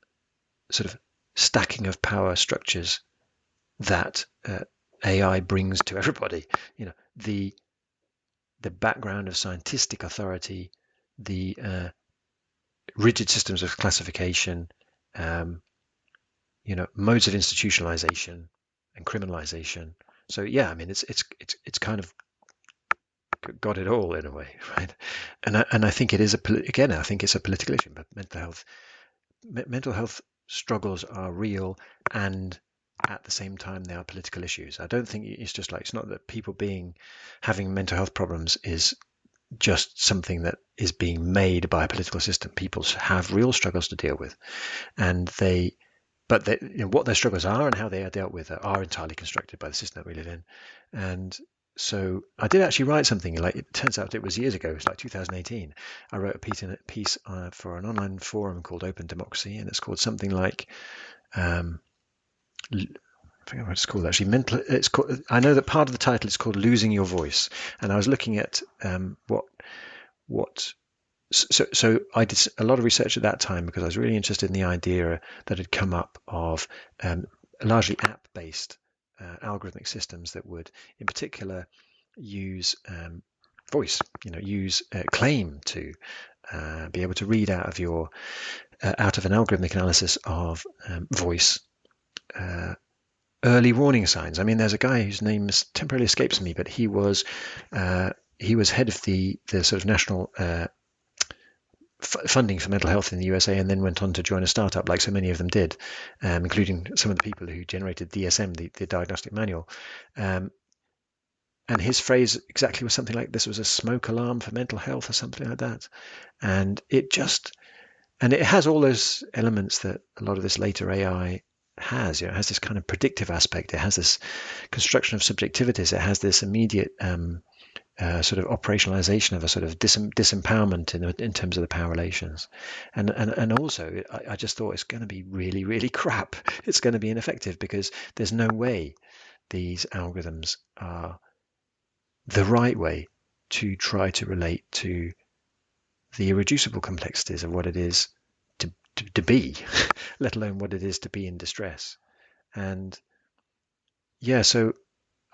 S2: sort of stacking of power structures that AI brings to everybody. The background of scientific authority, the rigid systems of classification, modes of institutionalization and criminalization. So yeah, it's kind of got it all in a way, right? And I think it is I think it's a political issue. But mental health struggles are real, and at the same time they are political issues. I don't think it's just it's not that people having mental health problems is just something that is being made by a political system. People have real struggles to deal with, and what their struggles are and how they are dealt with are entirely constructed by the system that we live in. And so I did actually write something, it turns out it was years ago, it's like 2018. I wrote a piece for an online forum called Open Democracy, and it's called something like, I forget what it's called actually. I know that part of the title is called "Losing Your Voice," and I was looking at So I did a lot of research at that time because I was really interested in the idea that had come up of largely app-based algorithmic systems that would, in particular, use voice, use claim to be able to read out of an algorithmic analysis of voice. Early warning signs. There's a guy whose name temporarily escapes me, but he was head of the sort of national funding for mental health in the USA, and then went on to join a startup, like so many of them did, including some of the people who generated DSM, the diagnostic manual. And his phrase exactly was something like, "This was a smoke alarm for mental health," or something like that. And it has all those elements that a lot of this later AI has. It has this kind of predictive aspect. It has this construction of subjectivities. It has this immediate sort of operationalization of a sort of disempowerment in terms of the power relations. And also, I just thought it's going to be really, really crap. It's going to be ineffective because there's no way these algorithms are the right way to try to relate to the irreducible complexities of what it is to be, let alone what it is to be in distress. And yeah, so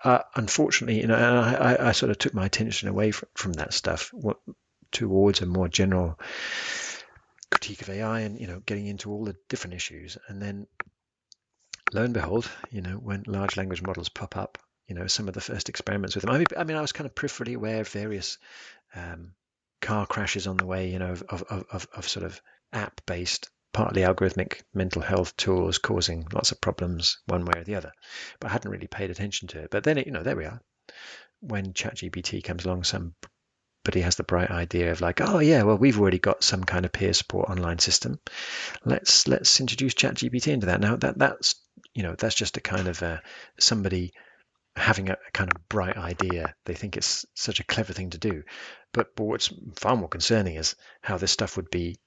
S2: unfortunately, I sort of took my attention away from that stuff towards a more general critique of AI and getting into all the different issues. And then, lo and behold, when large language models pop up, some of the first experiments with them. I was kind of peripherally aware of various car crashes on the way, of sort of app-based, partly algorithmic mental health tools causing lots of problems one way or the other. But I hadn't really paid attention to it. But then, there we are. When ChatGPT comes along, somebody has the bright idea of like, oh yeah, well, we've already got some kind of peer support online system. Let's introduce ChatGPT into that. Now that's just a kind of somebody having a kind of bright idea. They think it's such a clever thing to do. But what's far more concerning is how this stuff would be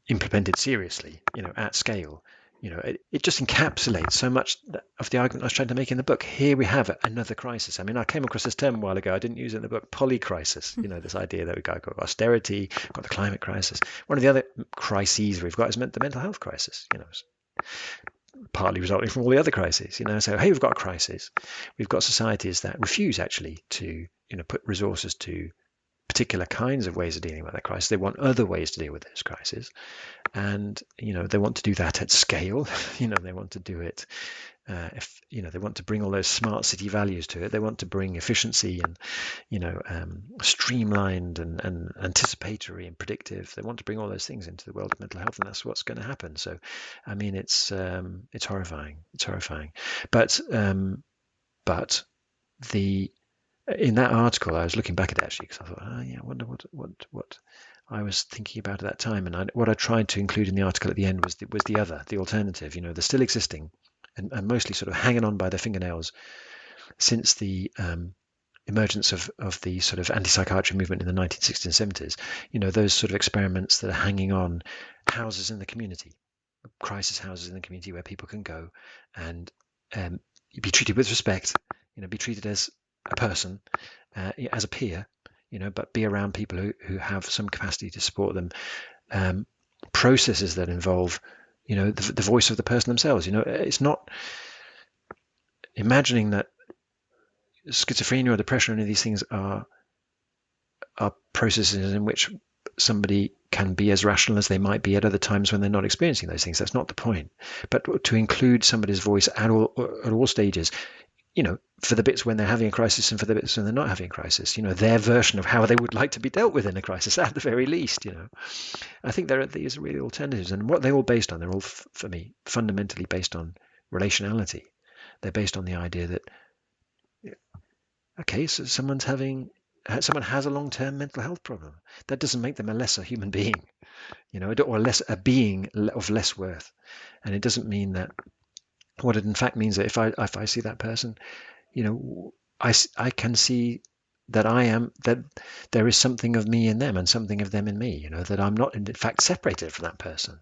S2: implemented seriously, at scale. It just encapsulates so much of the argument I was trying to make in the book. Here we have another crisis. I came across this term a while ago. I didn't use it in the book, polycrisis. This idea that we've got austerity, got the climate crisis. One of the other crises we've got is the mental health crisis, partly resulting from all the other crises. So, hey, we've got a crisis. We've got societies that refuse actually to, put resources to particular kinds of ways of dealing with that crisis. They want other ways to deal with those crises, and they want to do that at scale. They want to do it. If they want to bring all those smart city values to it. They want to bring efficiency and streamlined and anticipatory and predictive. They want to bring all those things into the world of mental health, and that's what's going to happen. So, I mean, it's horrifying. It's horrifying. But in that article, I was looking back at it actually because I thought, I wonder what I was thinking about at that time. And what I tried to include in the article at the end was the alternative. They're still existing and mostly sort of hanging on by their fingernails since the emergence of the sort of anti-psychiatry movement in the 1960s and 70s. Those sort of experiments that are hanging on houses in the community, crisis houses in the community where people can go and be treated with respect, be treated as a person, as a peer, but be around people who have some capacity to support them. Processes that involve, the voice of the person themselves. It's not imagining that schizophrenia or depression or any of these things are processes in which somebody can be as rational as they might be at other times when they're not experiencing those things. That's not the point. But to include somebody's voice at all stages, for the bits when they're having a crisis and for the bits when they're not having a crisis, their version of how they would like to be dealt with in a crisis, at the very least, I think these are really alternatives. And what they're all based on, they're all, for me, fundamentally based on relationality. They're based on the idea that, okay, so someone has a long-term mental health problem. That doesn't make them a lesser human being, or a being of less worth. And it doesn't mean that. What it in fact means that if I see that person, I can see that there is something of me in them and something of them in me, that I'm not in fact separated from that person.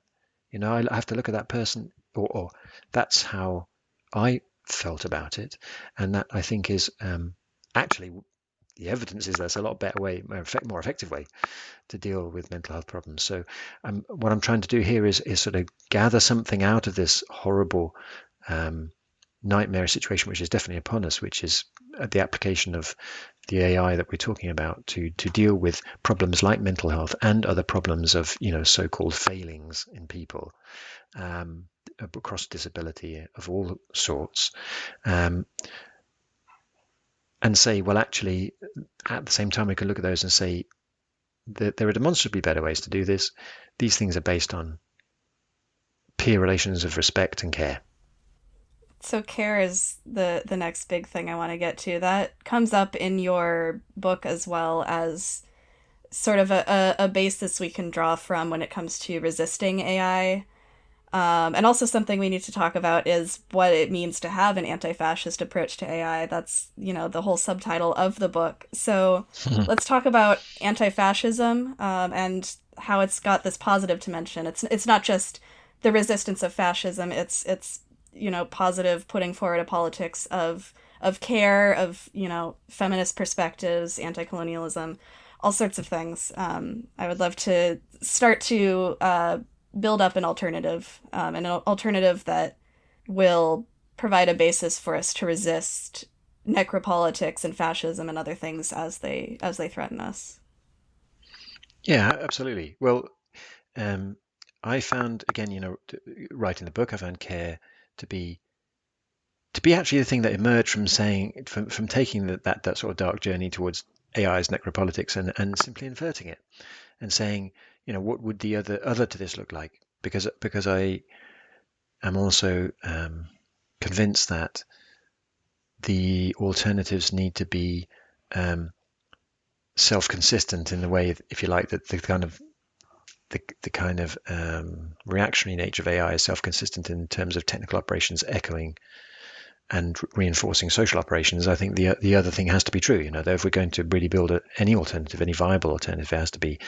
S2: I have to look at that person, or that's how I felt about it. And that, I think, is actually the evidence is that's a lot better way, more effective way to deal with mental health problems. So what I'm trying to do here is sort of gather something out of this horrible nightmare situation, which is definitely upon us, which is the application of the AI that we're talking about to deal with problems like mental health and other problems of so-called failings in people across disability of all sorts, and say, well, actually, at the same time, we can look at those and say that there are demonstrably better ways to do this. These things are based on peer relations of respect and care.
S1: So care is the next big thing I want to get to. That comes up in your book as well as sort of a basis we can draw from when it comes to resisting AI. And also something we need to talk about is what it means to have an anti-fascist approach to AI. That's, the whole subtitle of the book. So let's talk about anti-fascism and how it's got this positive dimension. It's not just the resistance of fascism. It's positive putting forward a politics of care, of, feminist perspectives, anti-colonialism, all sorts of things. I would love to start to build up an alternative that will provide a basis for us to resist necropolitics and fascism and other things as they threaten us.
S2: Yeah, absolutely. Well, I found, again, writing the book, I found care to be actually the thing that emerged from taking that sort of dark journey towards AI's necropolitics and simply inverting it and saying, what would the other to this look like? Because I am also convinced that the alternatives need to be self-consistent in the way, if you like, that the kind of reactionary nature of AI is self-consistent in terms of technical operations echoing and reinforcing social operations. I think the other thing has to be true, that if we're going to really build any viable alternative, it has to be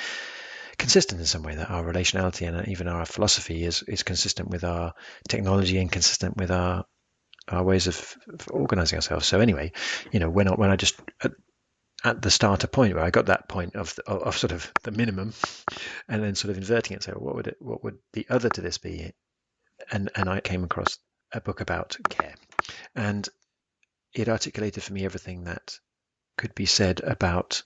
S2: consistent in some way, that our relationality and even our philosophy is consistent with our technology and consistent with our ways of organizing ourselves. So anyway, when I just at the starter point where I got that point of sort of the minimum, and then sort of inverting it, so what would the other to this be? And I came across a book about care, and it articulated for me everything that could be said about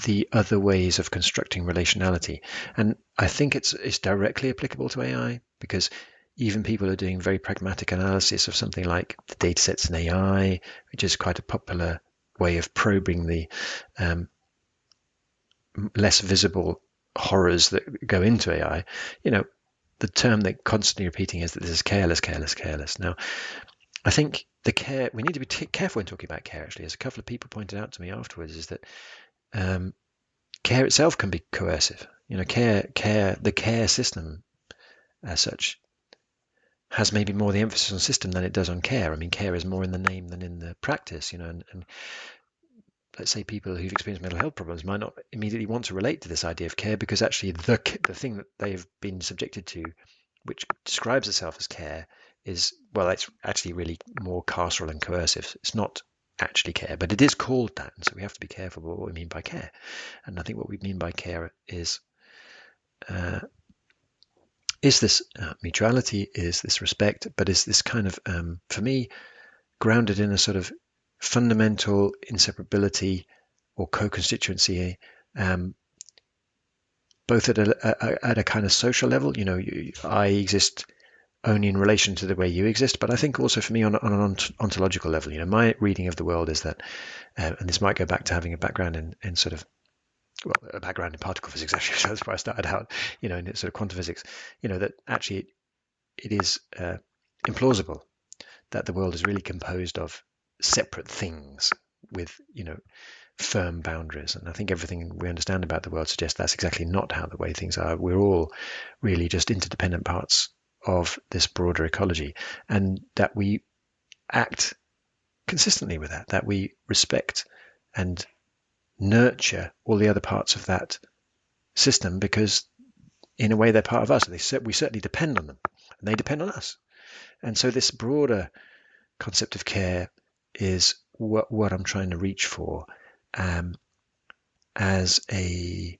S2: the other ways of constructing relationality. And I think it's directly applicable to AI, because even people are doing very pragmatic analysis of something like the data sets in AI, which is quite a popular way of probing the less visible horrors that go into AI. The term they're constantly repeating is that this is careless, careless, careless. Now, I think we need to be careful when talking about care, actually. As a couple of people pointed out to me afterwards, is that care itself can be coercive. The care system as such has maybe more the emphasis on system than it does on care. I mean, care is more in the name than in the practice, and let's say people who've experienced mental health problems might not immediately want to relate to this idea of care, because actually the thing that they've been subjected to, which describes itself as care, is, well, it's actually really more carceral and coercive. It's not actually care, but it is called that, and so we have to be careful about what we mean by care. And I think what we mean by care is this mutuality, is this respect, but is this kind of, for me, grounded in a sort of fundamental inseparability or co-constituency, both at a kind of social level. I exist only in relation to the way you exist, but I think also for me on an ontological level. My reading of the world is that, and this might go back to having a background in sort of, well, a background in particle physics, actually. So that's where I started out, in sort of quantum physics, that actually it is implausible that the world is really composed of separate things with, firm boundaries. And I think everything we understand about the world suggests that's exactly not how the way things are. We're all really just interdependent parts of this broader ecology, and that we act consistently with that we respect and nurture all the other parts of that system, because in a way they're part of us. We certainly depend on them, and they depend on us. And so this broader concept of care is what I'm trying to reach for, as a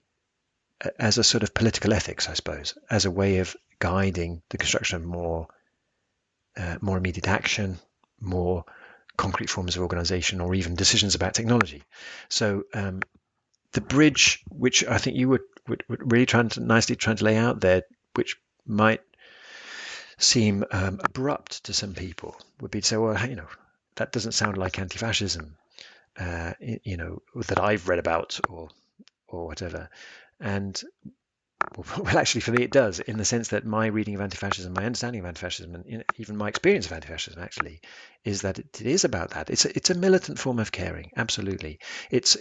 S2: sort of political ethics, I suppose, as a way of guiding the construction of more immediate action, more concrete forms of organization, or even decisions about technology. So the bridge, which I think you would really nicely trying to lay out there, which might seem abrupt to some people, would be to say, well, that doesn't sound like anti-fascism, that I've read about or whatever. And well, actually, for me, it does, in the sense that my reading of anti-fascism, my understanding of anti-fascism, and even my experience of anti-fascism, actually, is that it is about that. It's a militant form of caring. Absolutely, it's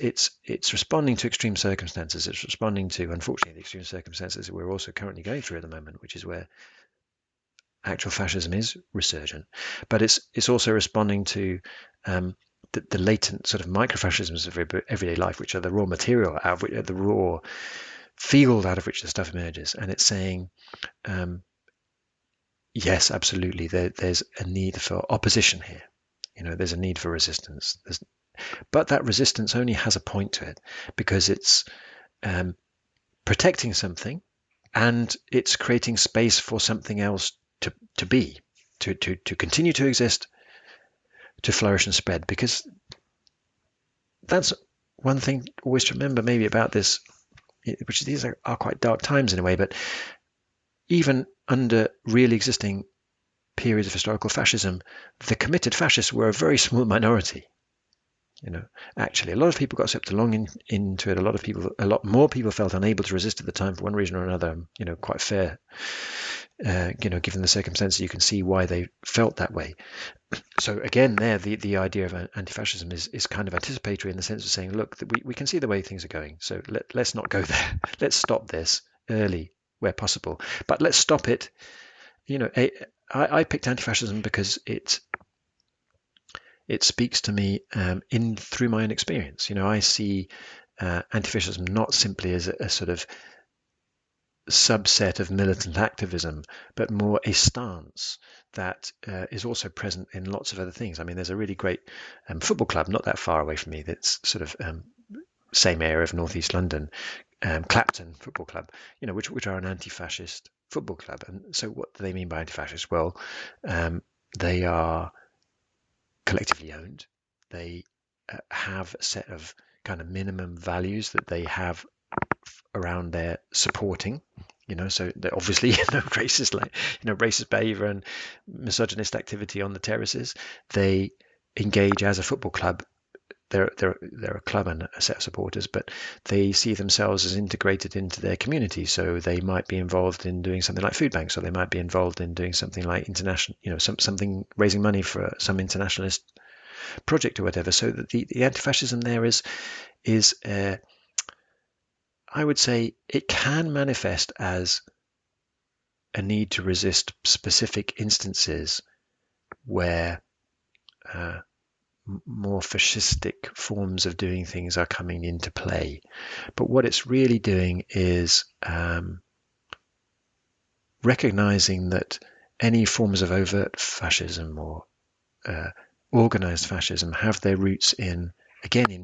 S2: responding to extreme circumstances. It's responding to, unfortunately, the extreme circumstances that we're also currently going through at the moment, which is where actual fascism is resurgent. But it's also responding to the latent sort of microfascisms of everyday life, which are the raw material, the raw field out of which the stuff emerges. And it's saying, yes, absolutely, there's a need for opposition here. There's a need for resistance. But that resistance only has a point to it, because it's protecting something, and it's creating space for something else to be, to continue to exist, to flourish and spread. Because that's one thing always to remember maybe about this, which these are quite dark times in a way, but even under really existing periods of historical fascism, the committed fascists were a very small minority. Actually, a lot of people got swept along into it. A lot more people felt unable to resist at the time for one reason or another. Quite fair. Given the circumstances, you can see why they felt that way. So again, there, the idea of anti-fascism is kind of anticipatory, in the sense of saying, look, we can see the way things are going. So let's not go there. Let's stop this early where possible. But let's stop it. I picked anti-fascism because it speaks to me through my own experience. I see anti-fascism not simply as a sort of subset of militant activism, but more a stance that is also present in lots of other things. I mean, there's a really great football club not that far away from me that's sort of same area of northeast London, Clapton Football Club, which are an anti-fascist football club. And so what do they mean by anti-fascist? Well, they are collectively owned. They have a set of kind of minimum values that they have around their supporting, so they're obviously racist behavior and misogynist activity on the terraces. They engage as a football club. They're a club and a set of supporters, but they see themselves as integrated into their community. So they might be involved in doing something like food banks, or they might be involved in doing something like international, something raising money for some internationalist project or whatever. So that the anti-fascism there is I would say it can manifest as a need to resist specific instances where more fascistic forms of doing things are coming into play. But what it's really doing is recognizing that any forms of overt fascism or organized fascism have their roots in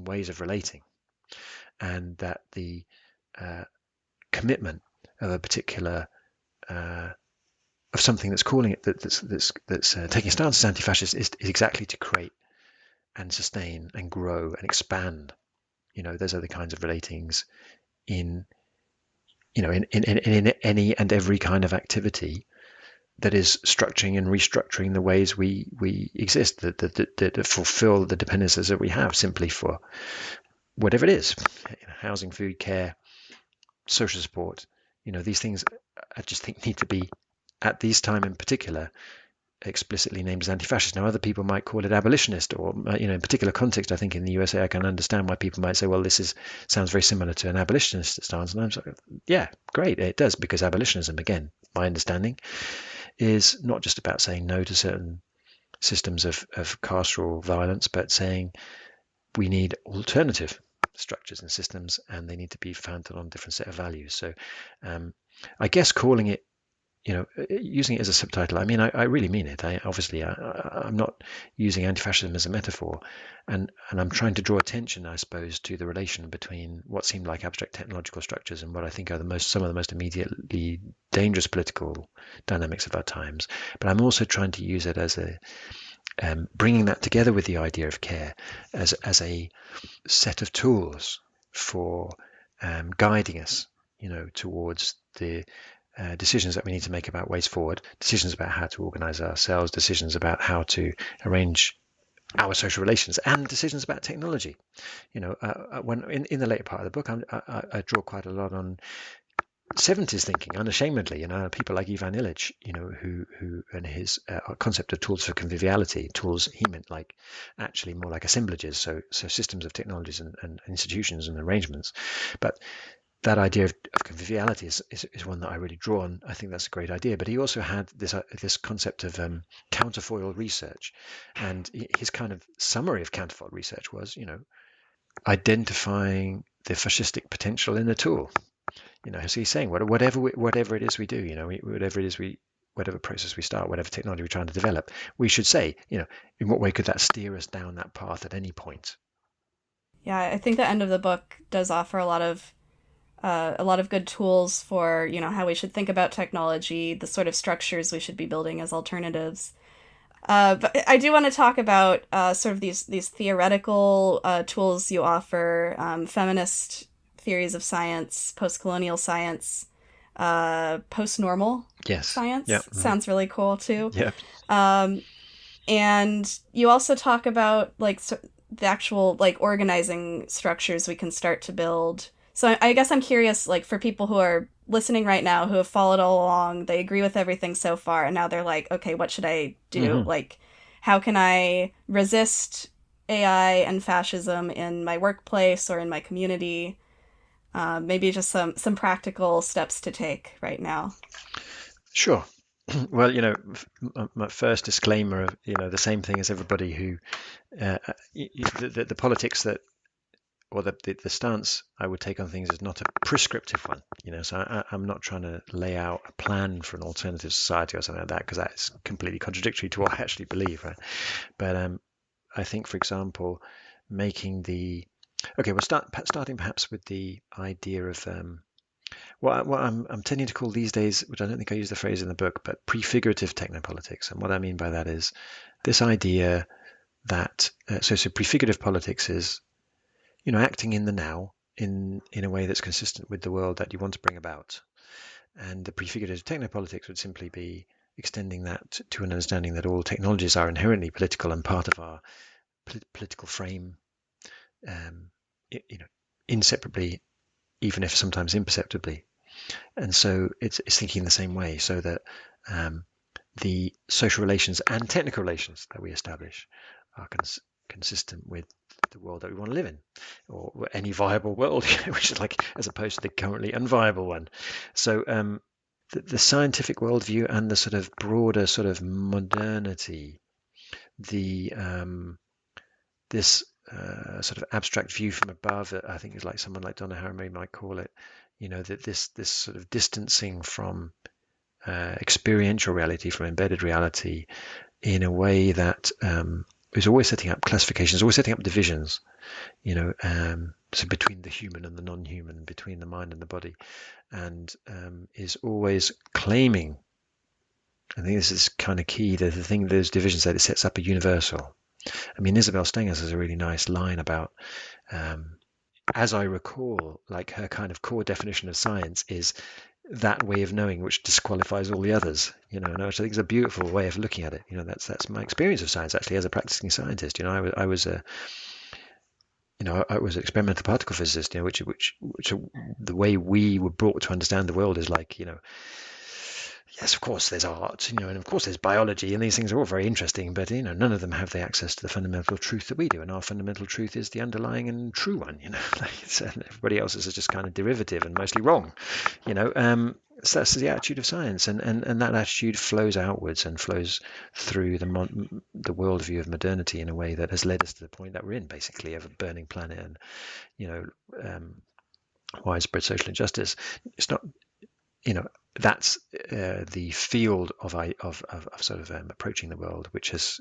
S2: ways of relating, and that the commitment of a particular of something that's calling it that's taking a stance as anti-fascist is exactly to create and sustain and grow and expand. Those are the kinds of relatings in any and every kind of activity that is structuring and restructuring the ways we exist, that fulfill the dependencies that we have simply for whatever it is, housing, food, care, social support. These things I just think need to be, at this time in particular, explicitly named as anti-fascist. Now, other people might call it abolitionist, or in particular context, I think in the USA, I can understand why people might say, well, this sounds very similar to an abolitionist stance. And I'm like, yeah, great, it does, because abolitionism, again, my understanding, is not just about saying no to certain systems of carceral violence, but saying we need alternative structures and systems, and they need to be founded on a different set of values. So I guess calling it, using it as a subtitle, I mean, I really mean it. I'm not using anti-fascism as a metaphor, and I'm trying to draw attention, I suppose, to the relation between what seem like abstract technological structures and what I think are some of the most immediately dangerous political dynamics of our times. But I'm also trying to use it as bringing that together with the idea of care as a set of tools for guiding us, towards the decisions that we need to make about ways forward, decisions about how to organize ourselves, decisions about how to arrange our social relations, and decisions about technology. When in the later part of the book, I draw quite a lot on 70s thinking, unashamedly. People like Ivan Illich, who and his concept of tools for conviviality. Tools he meant like actually more like assemblages, so systems of technologies and institutions and arrangements, but that idea of conviviality is one that I really draw on. I think that's a great idea. But he also had this concept of counterfoil research, and his kind of summary of counterfoil research was, identifying the fascistic potential in a tool. So he's saying whatever it is we do, whatever process we start, whatever technology we're trying to develop, we should say, in what way could that steer us down that path at any point?
S1: Yeah, I think the end of the book does offer a lot of good tools for, how we should think about technology, the sort of structures we should be building as alternatives. But I do want to talk about sort of these theoretical tools you offer, feminist theories of science, post-colonial science, post-normal science.
S2: Yeah.
S1: Sounds really cool too.
S2: Yeah.
S1: And you also talk about the actual organizing structures we can start to build. So I guess I'm curious, for people who are listening right now, who have followed all along, they agree with everything so far, and now they're like, okay, what should I do?
S2: Mm-hmm.
S1: How can I resist AI and fascism in my workplace or in my community? Maybe just some practical steps to take right now.
S2: Sure. Well, my first disclaimer of, the same thing as everybody who, the politics that, or the stance I would take on things is not a prescriptive one, so I'm not trying to lay out a plan for an alternative society or something like that, because that's completely contradictory to what I actually believe, right? But I think, for example, starting perhaps with the idea of what I'm tending to call these days, which I don't think I use the phrase in the book, but prefigurative technopolitics. And what I mean by that is this idea that so prefigurative politics is acting in the now in a way that's consistent with the world that you want to bring about. And the prefigurative technopolitics would simply be extending that to an understanding that all technologies are inherently political and part of our political frame, inseparably, even if sometimes imperceptibly. And so it's thinking the same way, so that the social relations and technical relations that we establish are consistent with the world that we want to live in, or any viable world, which is like, as opposed to the currently unviable one. So the scientific worldview and the sort of broader sort of modernity, the this sort of abstract view from above, I think is like someone like Donna Harambe might call it, that this sort of distancing from experiential reality, from embedded reality, in a way that is always setting up classifications, always setting up divisions, so between the human and the non-human, between the mind and the body, and is always claiming, I think this is kind of key, that the thing, those divisions, that it sets up a universal. I mean, Isabel Stengers has a really nice line about, as I recall, like her kind of core definition of science is that way of knowing which disqualifies all the others, which I think is a beautiful way of looking at it. That's my experience of science, actually, as a practicing scientist. I was I was an experimental particle physicist, which the way we were brought to understand the world is like, yes, of course there's art, and of course there's biology, and these things are all very interesting, but none of them have the access to the fundamental truth that we do, and our fundamental truth is the underlying and true one. Everybody else is just kind of derivative and mostly wrong. So that's the attitude of science, and that attitude flows outwards and flows through the worldview of modernity in a way that has led us to the point that we're in, basically, of a burning planet and widespread social injustice. It's not, that's the field of sort of approaching the world, which has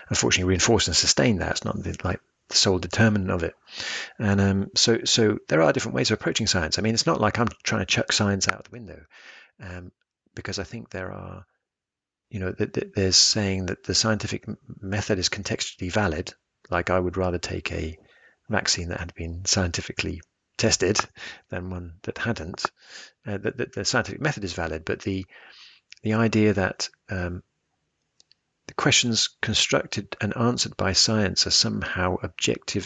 S2: unfortunately reinforced and sustained that. It's not the sole determinant of it. And so there are different ways of approaching science. I mean, it's not like I'm trying to chuck science out the window, because I think there are, there's saying that the scientific method is contextually valid. Like, I would rather take a vaccine that had been scientifically tested than one that hadn't. The scientific method is valid, but the idea that the questions constructed and answered by science are somehow objective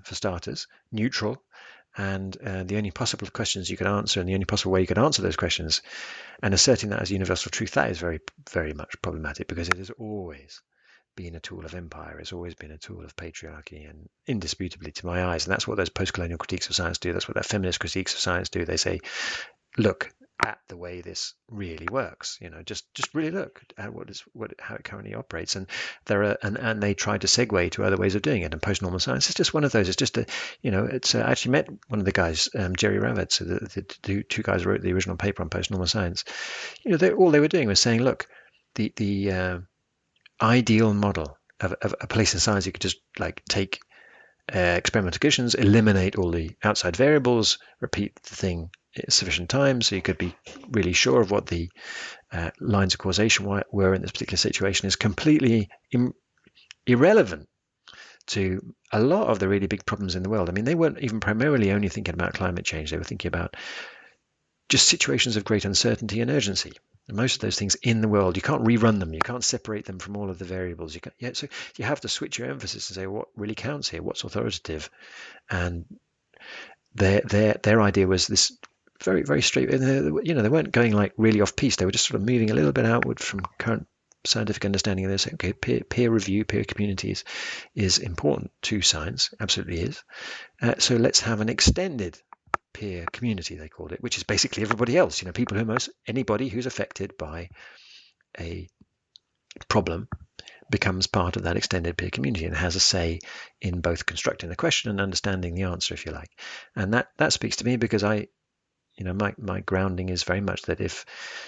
S2: for starters, neutral, and the only possible questions you can answer, and the only possible way you can answer those questions, and asserting that as universal truth, that is very, very much problematic, because it has always been a tool of empire. It's always been a tool of patriarchy, and indisputably, to my eyes. And that's what those post-colonial critiques of science do. That's what their feminist critiques of science do. They say, look at the way this really works. Just really look at how it currently operates. And and they try to segue to other ways of doing it. And post-normal science is just one of those. It's just I actually met one of the guys, Jerry Ravitz, so the two guys who wrote the original paper on post-normal science. All they were doing was saying, look, the ideal model of a place in science, you could just take experimental conditions, eliminate all the outside variables, repeat the thing sufficient time so you could be really sure of what the lines of causation were in this particular situation, is completely irrelevant to a lot of the really big problems in the world. I mean, they weren't even primarily only thinking about climate change. They were thinking about just situations of great uncertainty and urgency. And most of those things in the world, you can't rerun them. You can't separate them from all of the variables. So you have to switch your emphasis and say, what really counts here? What's authoritative? And their idea was this very, very straight. They weren't going really off piste. They were just sort of moving a little bit outward from current scientific understanding. And they're saying, okay, peer review, peer communities is important to science, absolutely is. So let's have an extended peer community, they called it, which is basically everybody else. Anybody who's affected by a problem becomes part of that extended peer community and has a say in both constructing the question and understanding the answer, if you like. And that speaks to me, because my grounding is very much that if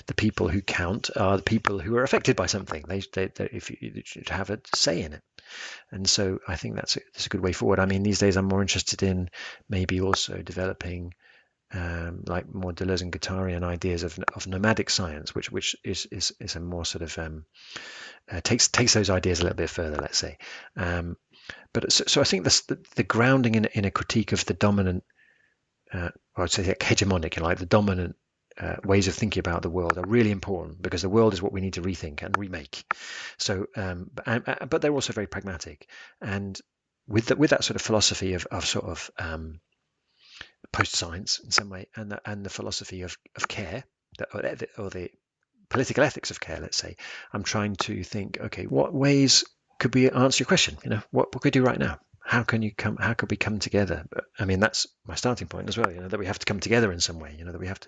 S2: the people who count are the people who are affected by something, they if you should have a say in it. And so I think that's a good way forward. I mean, these days I'm more interested in maybe also developing more Deleuze and Guattarian ideas of nomadic science, which is a more sort of takes those ideas a little bit further, let's say. But so I think the grounding in a critique of the dominant, or I'd say like hegemonic, like the dominant ways of thinking about the world are really important, because the world is what we need to rethink and remake. So, but they're also very pragmatic, and with that sort of philosophy of sort of post-science in some way, and the philosophy of care, or the political ethics of care, let's say, I'm trying to think, okay, what ways could we answer your question? What could we do right now? How could we come together? I mean, that's my starting point as well, that we have to come together in some way, that we have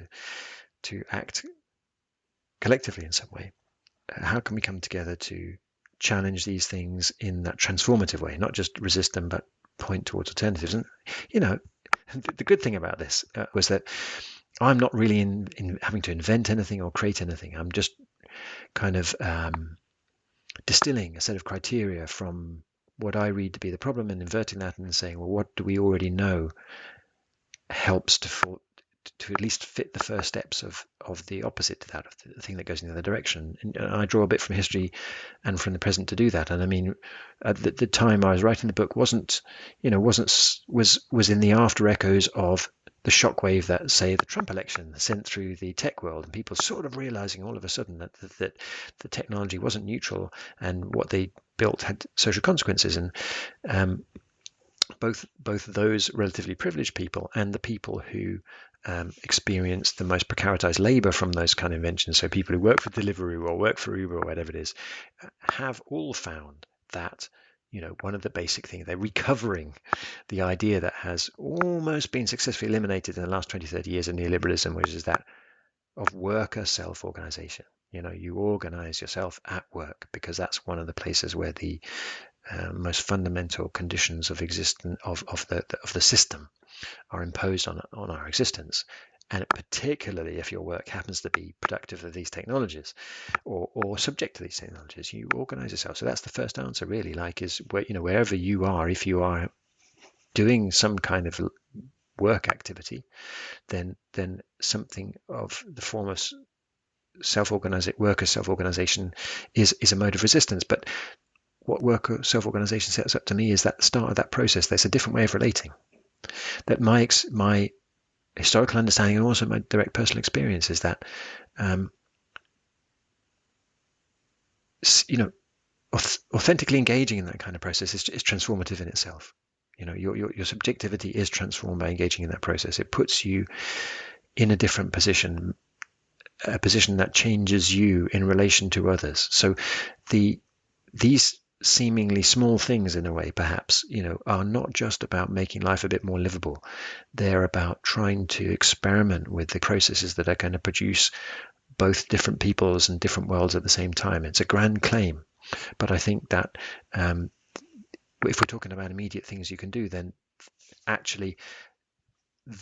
S2: to act collectively in some way. How can we come together to challenge these things in that transformative way, not just resist them, but point towards alternatives? And, the good thing about this was that I'm not really in having to invent anything or create anything. I'm just kind of distilling a set of criteria from what I read to be the problem, and inverting that and saying, well, what do we already know helps to at least fit the first steps of the opposite to that, of the thing that goes in the other direction. And I draw a bit from history and from the present to do that. And I mean, at the time I was writing the book was in the after echoes of the shockwave that, say, the Trump election sent through the tech world, and people sort of realizing all of a sudden that the technology wasn't neutral, and what they built had social consequences. And both those relatively privileged people and the people who experience the most precaritized labor from those kind of inventions, so people who work for Deliveroo or work for Uber or whatever it is, have all found that one of the basic things, they're recovering the idea that has almost been successfully eliminated in the last 20-30 years of neoliberalism, which is that of worker self-organization. You organize yourself at work, because that's one of the places where the most fundamental conditions of existence of the system are imposed on our existence. And particularly if your work happens to be productive of these technologies, or subject to these technologies, you organize yourself. So that's the first answer, really, is wherever you are, if you are doing some kind of work activity, then something of the form of worker self-organization is a mode of resistance. But what worker self-organization sets up to me is that start of that process. There's a different way of relating. That my historical understanding, and also my direct personal experience, is that authentically engaging in that kind of process is transformative in itself. Your subjectivity is transformed by engaging in that process. It puts you in a different position, a position that changes you in relation to others. So these seemingly small things, in a way, perhaps, are not just about making life a bit more livable. They're about trying to experiment with the processes that are going to produce both different peoples and different worlds at the same time. It's a grand claim, but I think that if we're talking about immediate things you can do, then actually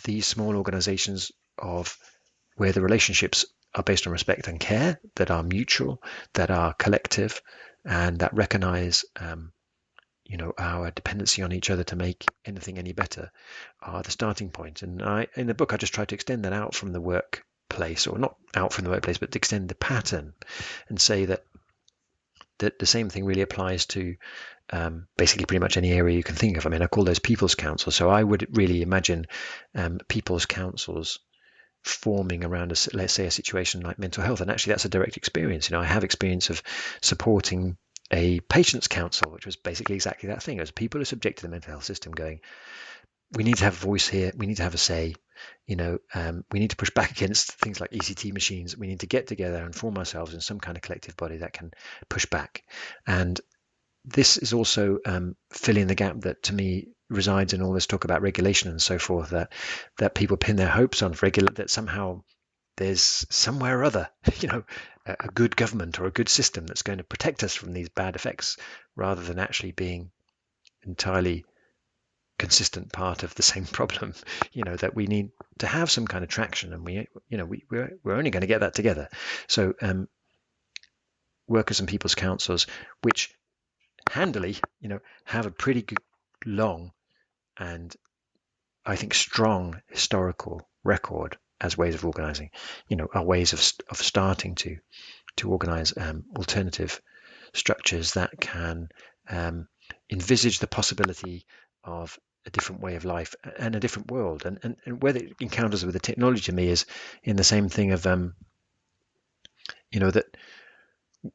S2: these small organizations where the relationships are based on respect and care, that are mutual, that are collective, and that recognize our dependency on each other to make anything any better, are the starting point. And in the book I just try to extend that out from the workplace, or not out from the workplace, but to extend the pattern, and say that the same thing really applies to basically pretty much any area you can think of. I mean, I call those people's councils. So I would really imagine people's councils forming around, let's say, a situation like mental health. And actually that's a direct experience. I have experience of supporting a patient's council, which was basically exactly that thing. As people who are subject to the mental health system going, we need to have a voice here, we need to have a say, we need to push back against things like ECT machines. We need to get together and form ourselves in some kind of collective body that can push back. And this is also filling the gap that, to me, resides in all this talk about regulation and so forth, that people pin their hopes on, that somehow there's somewhere or other, a good government or a good system that's going to protect us from these bad effects, rather than actually being entirely consistent part of the same problem. That we need to have some kind of traction, and we're only going to get that together. So workers and people's councils, which handily, have a pretty good, long, and I think strong historical record as ways of organizing, are ways of starting to organize alternative structures that can envisage the possibility of a different way of life and a different world. And whether it encounters with the technology to me is in the same thing of, that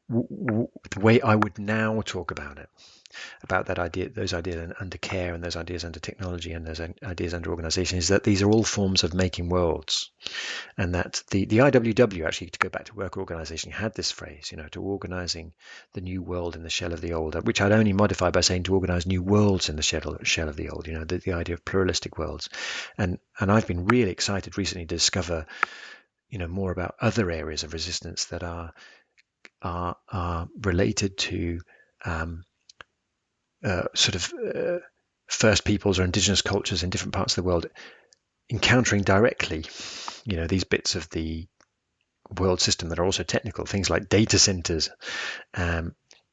S2: the way I would now talk about it, about that idea, those ideas under care and those ideas under technology and those ideas under organization, is that these are all forms of making worlds. And that the IWW, actually, to go back to work organization, had this phrase, to organizing the new world in the shell of the old, which I'd only modify by saying to organize new worlds in the shell of the old, the idea of pluralistic worlds. And I've been really excited recently to discover, more about other areas of resistance that are related to First Peoples or indigenous cultures in different parts of the world encountering directly, these bits of the world system that are also technical, things like data centers,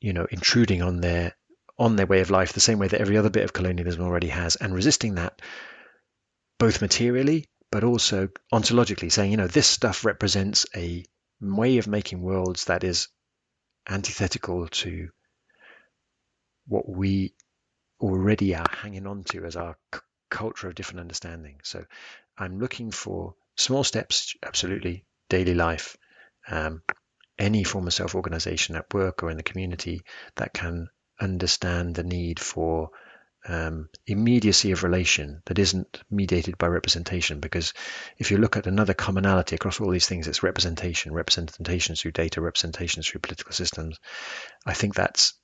S2: intruding on their way of life the same way that every other bit of colonialism already has, and resisting that both materially but also ontologically, saying, this stuff represents a way of making worlds that is antithetical to what we already are hanging on to as our culture of different understanding. So I'm looking for small steps, absolutely, daily life, any form of self-organization at work or in the community that can understand the need for immediacy of relation that isn't mediated by representation. Because if you look at another commonality across all these things, it's representation through data, representation through political systems. I think that's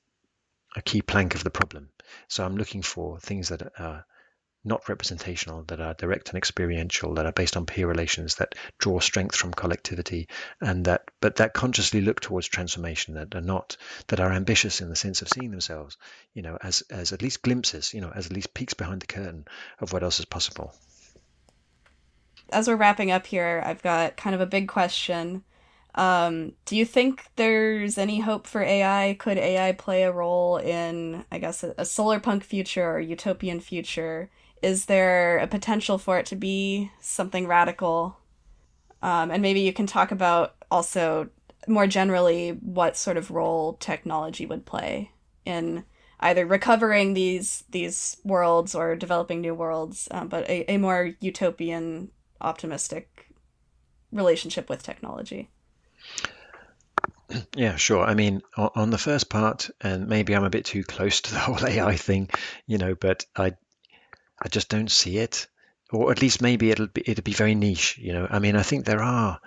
S2: a key plank of the problem. So I'm looking for things that are not representational, that are direct and experiential, that are based on peer relations, that draw strength from collectivity, and that consciously look towards transformation, that are ambitious in the sense of seeing themselves, as at least glimpses, as at least peeks behind the curtain of what else is possible.
S1: As we're wrapping up here, I've got kind of a big question. Do you think there's any hope for AI? Could AI play a role in, I guess, a solar punk future or utopian future? Is there a potential for it to be something radical? And maybe you can talk about also more generally what sort of role technology would play in either recovering these worlds or developing new worlds, but a more utopian, optimistic relationship with technology.
S2: Yeah, sure. I mean, on the first part, and maybe I'm a bit too close to the whole AI thing, but I just don't see it, or at least maybe it'll be very niche. I mean, I think there are,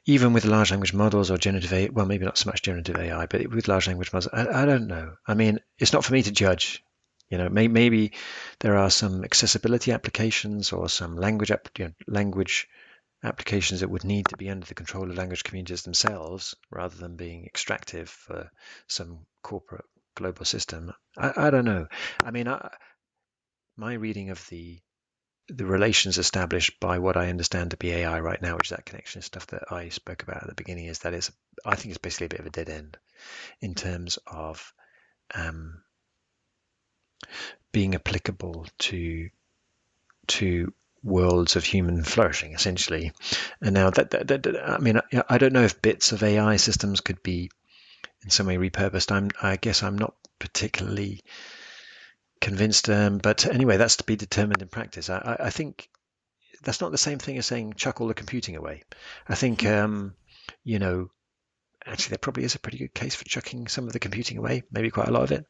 S2: even with large language models or generative AI, well, maybe not so much generative AI, but with large language models, I don't know. I mean, it's not for me to judge. Maybe there are some accessibility applications or some language applications that would need to be under the control of language communities themselves rather than being extractive for some corporate global system. I don't know. I mean, my reading of the relations established by what I understand to be AI right now, which is that connection stuff that I spoke about at the beginning, is that I think it's basically a bit of a dead end in terms of being applicable to worlds of human flourishing, essentially. And now I mean, I don't know if bits of AI systems could be in some way repurposed. I guess I'm not particularly convinced. But anyway, that's to be determined in practice. I think that's not the same thing as saying chuck all the computing away. I think, actually, there probably is a pretty good case for chucking some of the computing away, maybe quite a lot of it.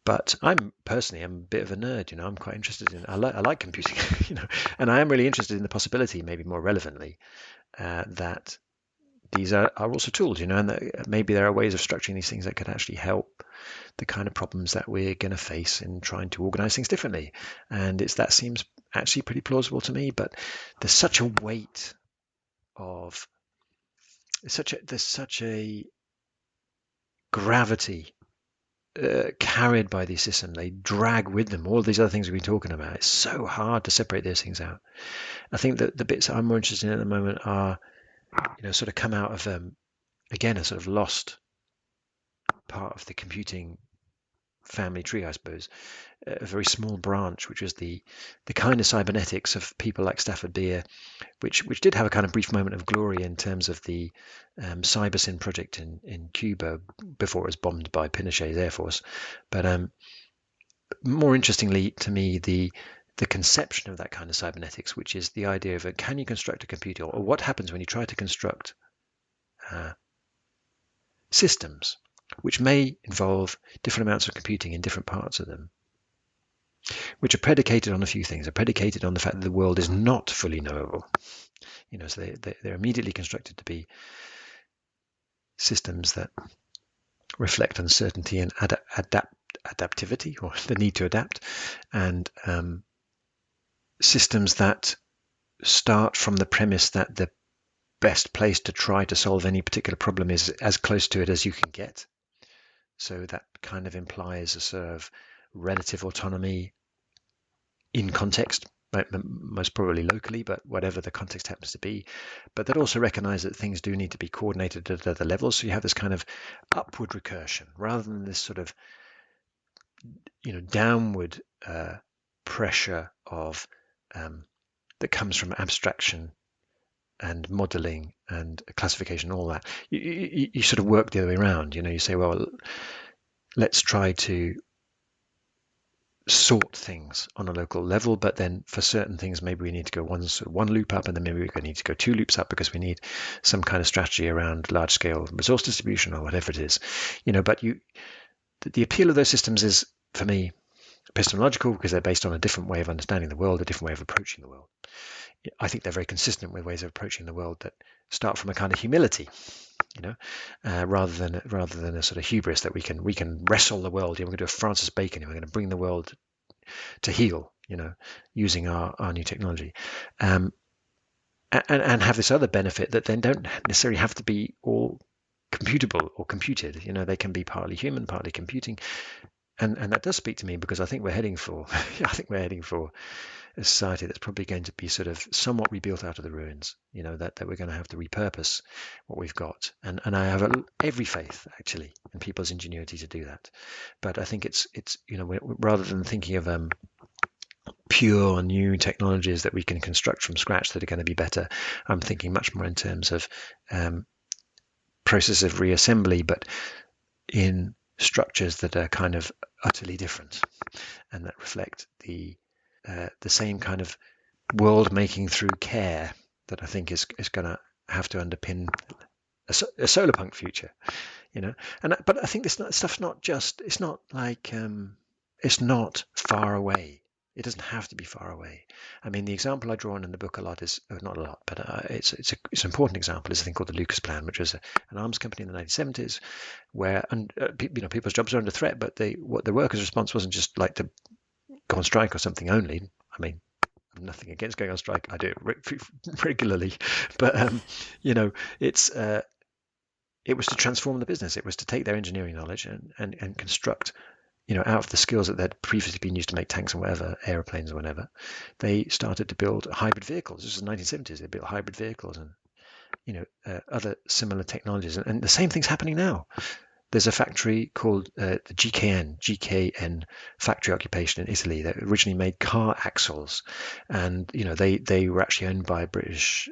S2: But I'm a bit of a nerd, I'm quite interested I like computing, and I am really interested in the possibility, maybe more relevantly, that these are also tools, and that maybe there are ways of structuring these things that could actually help the kind of problems that we're going to face in trying to organize things differently. And that seems actually pretty plausible to me, but there's such a weight of, there's such a gravity carried by these systems. They drag with them all these other things we've been talking about. It's so hard to separate those things out. I think that the bits that I'm more interested in at the moment are, sort of come out of, again, a sort of lost part of the computing family tree, I suppose, a very small branch, which was the kind of cybernetics of people like Stafford Beer, which did have a kind of brief moment of glory in terms of the CyberSyn project in Cuba before it was bombed by Pinochet's Air Force. But more interestingly to me, the conception of that kind of cybernetics, which is the idea of can you construct a computer, or what happens when you try to construct systems which may involve different amounts of computing in different parts of them, which are predicated on a few things. Are predicated on the fact that the world is not fully knowable. So they're immediately constructed to be systems that reflect uncertainty and adaptivity, or the need to adapt, and systems that start from the premise that the best place to try to solve any particular problem is as close to it as you can get. So that kind of implies a sort of relative autonomy in context, most probably locally, but whatever the context happens to be. But that also recognize that things do need to be coordinated at other levels. So you have this kind of upward recursion rather than this sort of downward pressure of that comes from abstraction and modeling and classification, all that. You sort of work the other way around. You say, well, let's try to sort things on a local level, but then for certain things maybe we need to go one loop up, and then maybe we need to go 2 loops up because we need some kind of strategy around large scale resource distribution or whatever it is. But the appeal of those systems is, for me, epistemological, because they're based on a different way of understanding the world, a different way of approaching the world. I think they're very consistent with ways of approaching the world that start from a kind of humility, rather than a sort of hubris that we can wrestle the world. We're going to do a Francis Bacon, we're going to bring the world to heel, using our new technology, and have this other benefit that then don't necessarily have to be all computable or computed. They can be partly human, partly computing, and that does speak to me, because I think we're heading for a society that's probably going to be sort of somewhat rebuilt out of the ruins, that we're going to have to repurpose what we've got. And I have every faith, actually, in people's ingenuity to do that. But I think it's rather than thinking of pure new technologies that we can construct from scratch that are going to be better, I'm thinking much more in terms of process of reassembly, but in structures that are kind of utterly different and that reflect the same kind of world making through care that I think is going to have to underpin a solar punk future, but I think this stuff's not just, it's not like it's not far away. It doesn't have to be far away. I mean, the example I draw on in the book a lot is, not a lot, but it's an important example, is a thing called the Lucas Plan, which was an arms company in the 1970s, where people's jobs are under threat, but what the workers' response wasn't just like to go on strike or something only. I mean, I'm nothing against going on strike. I do it regularly, but it was to transform the business. It was to take their engineering knowledge and construct, out of the skills that they'd previously been used to make tanks and whatever, airplanes or whatever. They started to build hybrid vehicles. This was the 1970s. They built hybrid vehicles and other similar technologies. And the same thing's happening now. There's a factory called the GKN factory occupation in Italy that originally made car axles, and they were actually owned by a British,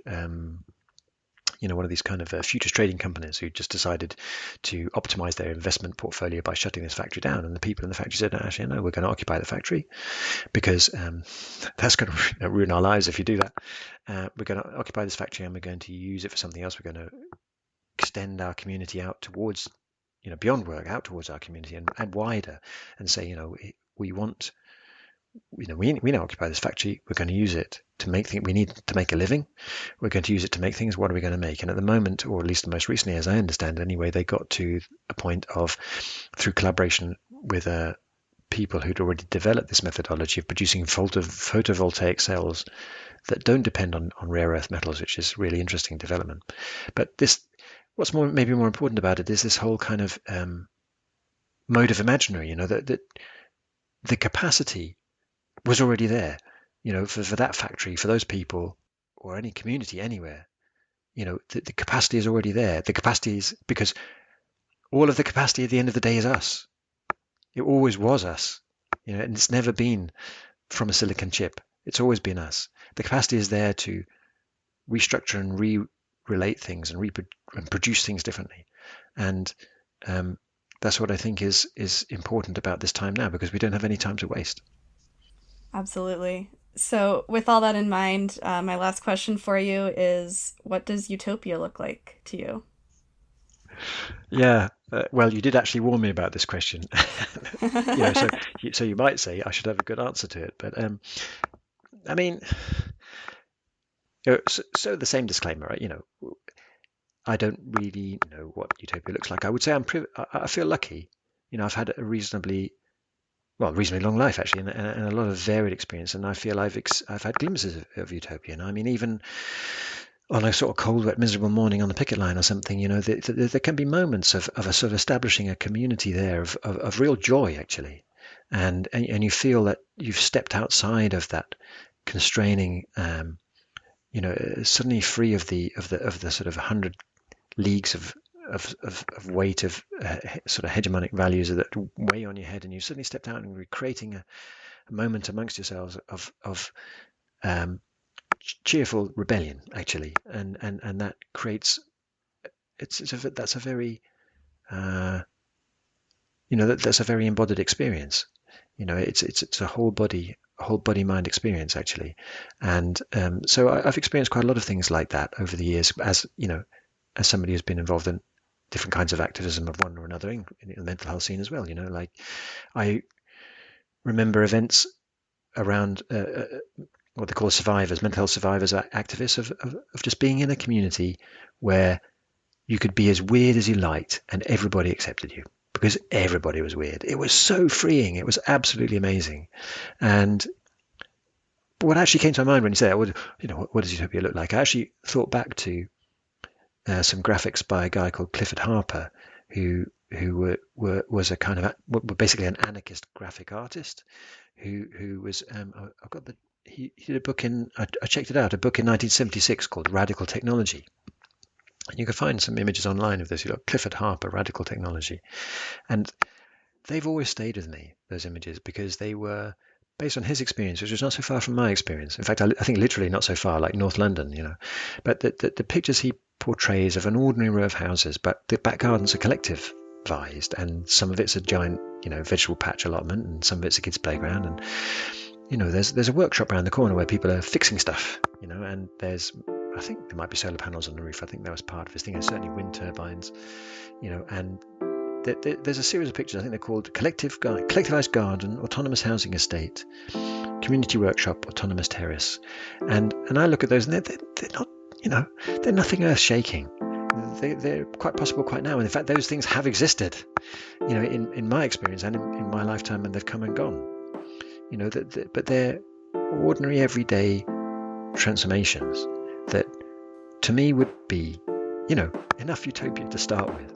S2: one of these kind of futures trading companies who just decided to optimize their investment portfolio by shutting this factory down. And the people in the factory said, actually, no, we're going to occupy the factory because that's going to ruin our lives if you do that. We're going to occupy this factory and we're going to use it for something else. We're going to extend our community out towards, beyond work, out towards our community and wider, and say, we want, we now occupy this factory. We're going to use it to make things. We need to make a living. We're going to use it to make things. What are we going to make? And at the moment, or at least most recently, as I understand anyway, they got to a point of, through collaboration with people who'd already developed this methodology of producing photovoltaic cells that don't depend on rare earth metals, which is really interesting development. But what's maybe more important about it is this whole kind of mode of imaginary, that the capacity was already there, for that factory, for those people, or any community anywhere, the capacity is already there. The capacity is, because all of the capacity at the end of the day is us. It always was us, and it's never been from a silicon chip. It's always been us. The capacity is there to restructure and relate things and produce things differently. And that's what I think is important about this time now, because we don't have any time to waste.
S1: Absolutely. So, with all that in mind, my last question for you is, what does utopia look like to you?
S2: Yeah, well, you did actually warn me about this question. So you might say I should have a good answer to it, but I mean, so the same disclaimer, right? I don't really know what utopia looks like. I would say I feel lucky. I've had a reasonably long life actually, and a lot of varied experience, and I feel I've had glimpses of utopia. And I mean, even on a sort of cold, wet, miserable morning on the picket line or something, there can be moments of a sort of establishing a community there of real joy actually, and you feel that you've stepped outside of that constraining, suddenly free of the sort of 100 leagues of weight of sort of hegemonic values that weigh on your head, and you suddenly stepped out and you're creating a moment amongst yourselves of cheerful rebellion actually, and that creates that's a very that's a very embodied experience. It's a whole body mind experience actually, and so I've experienced quite a lot of things like that over the years, as somebody who's been involved in different kinds of activism of one or another in the mental health scene as well. Like I remember events around what they call survivors, mental health survivors, activists of just being in a community where you could be as weird as you liked and everybody accepted you because everybody was weird. It was so freeing. It was absolutely amazing. And what actually came to my mind when you said, what does utopia look like? I actually thought back to some graphics by a guy called Clifford Harper, who was a kind of basically an anarchist graphic artist, who was I've got he did a book I checked it out, a book in 1976 called Radical Technology, and you can find some images online of this. You got Clifford Harper, Radical Technology, and they've always stayed with me, those images, because they were based on his experience, which was not so far from my experience. In fact, I think literally not so far, like North London, But the pictures he portrays of an ordinary row of houses, but the back gardens are collectivized, and some of it's a giant, vegetable patch allotment, and some of it's a kid's playground, and there's a workshop around the corner where people are fixing stuff, and I think there might be solar panels on the roof. I think that was part of his thing, and certainly wind turbines, and there's a series of pictures. I think they're called collectivized garden, autonomous housing estate, community workshop, autonomous terrace, and I look at those, and they're not, they're nothing earth-shaking. They're quite possible quite now, and in fact, those things have existed, in my experience and in my lifetime, and they've come and gone. But they're ordinary, everyday transformations that, to me, would be, enough utopia to start with.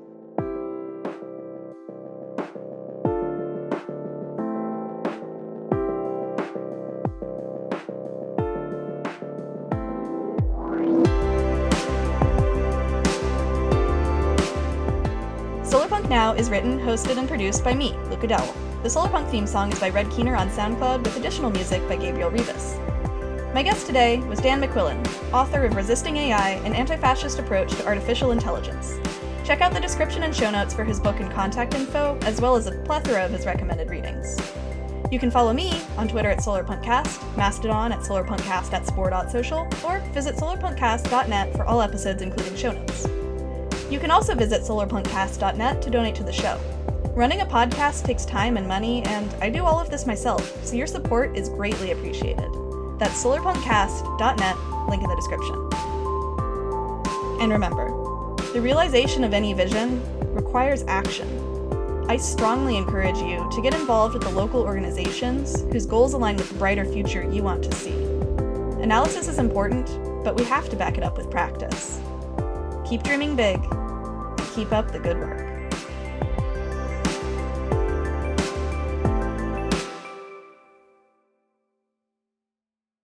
S1: Solarpunk Now is written, hosted, and produced by me, Luca Dowell. The Solarpunk theme song is by Red Keener on SoundCloud, with additional music by Gabriel Rivas. My guest today was Dan McQuillan, author of Resisting AI, an Anti-fascist Approach to Artificial Intelligence. Check out the description and show notes for his book and contact info, as well as a plethora of his recommended readings. You can follow me on Twitter at SolarpunkCast, Mastodon at SolarpunkCast@spore.social, or visit solarpunkcast.net for all episodes, including show notes. You can also visit solarpunkcast.net to donate to the show. Running a podcast takes time and money, and I do all of this myself, so your support is greatly appreciated. That's solarpunkcast.net, link in the description. And remember, the realization of any vision requires action. I strongly encourage you to get involved with the local organizations whose goals align with the brighter future you want to see. Analysis is important, but we have to back it up with practice. Keep dreaming big, and keep up the good work.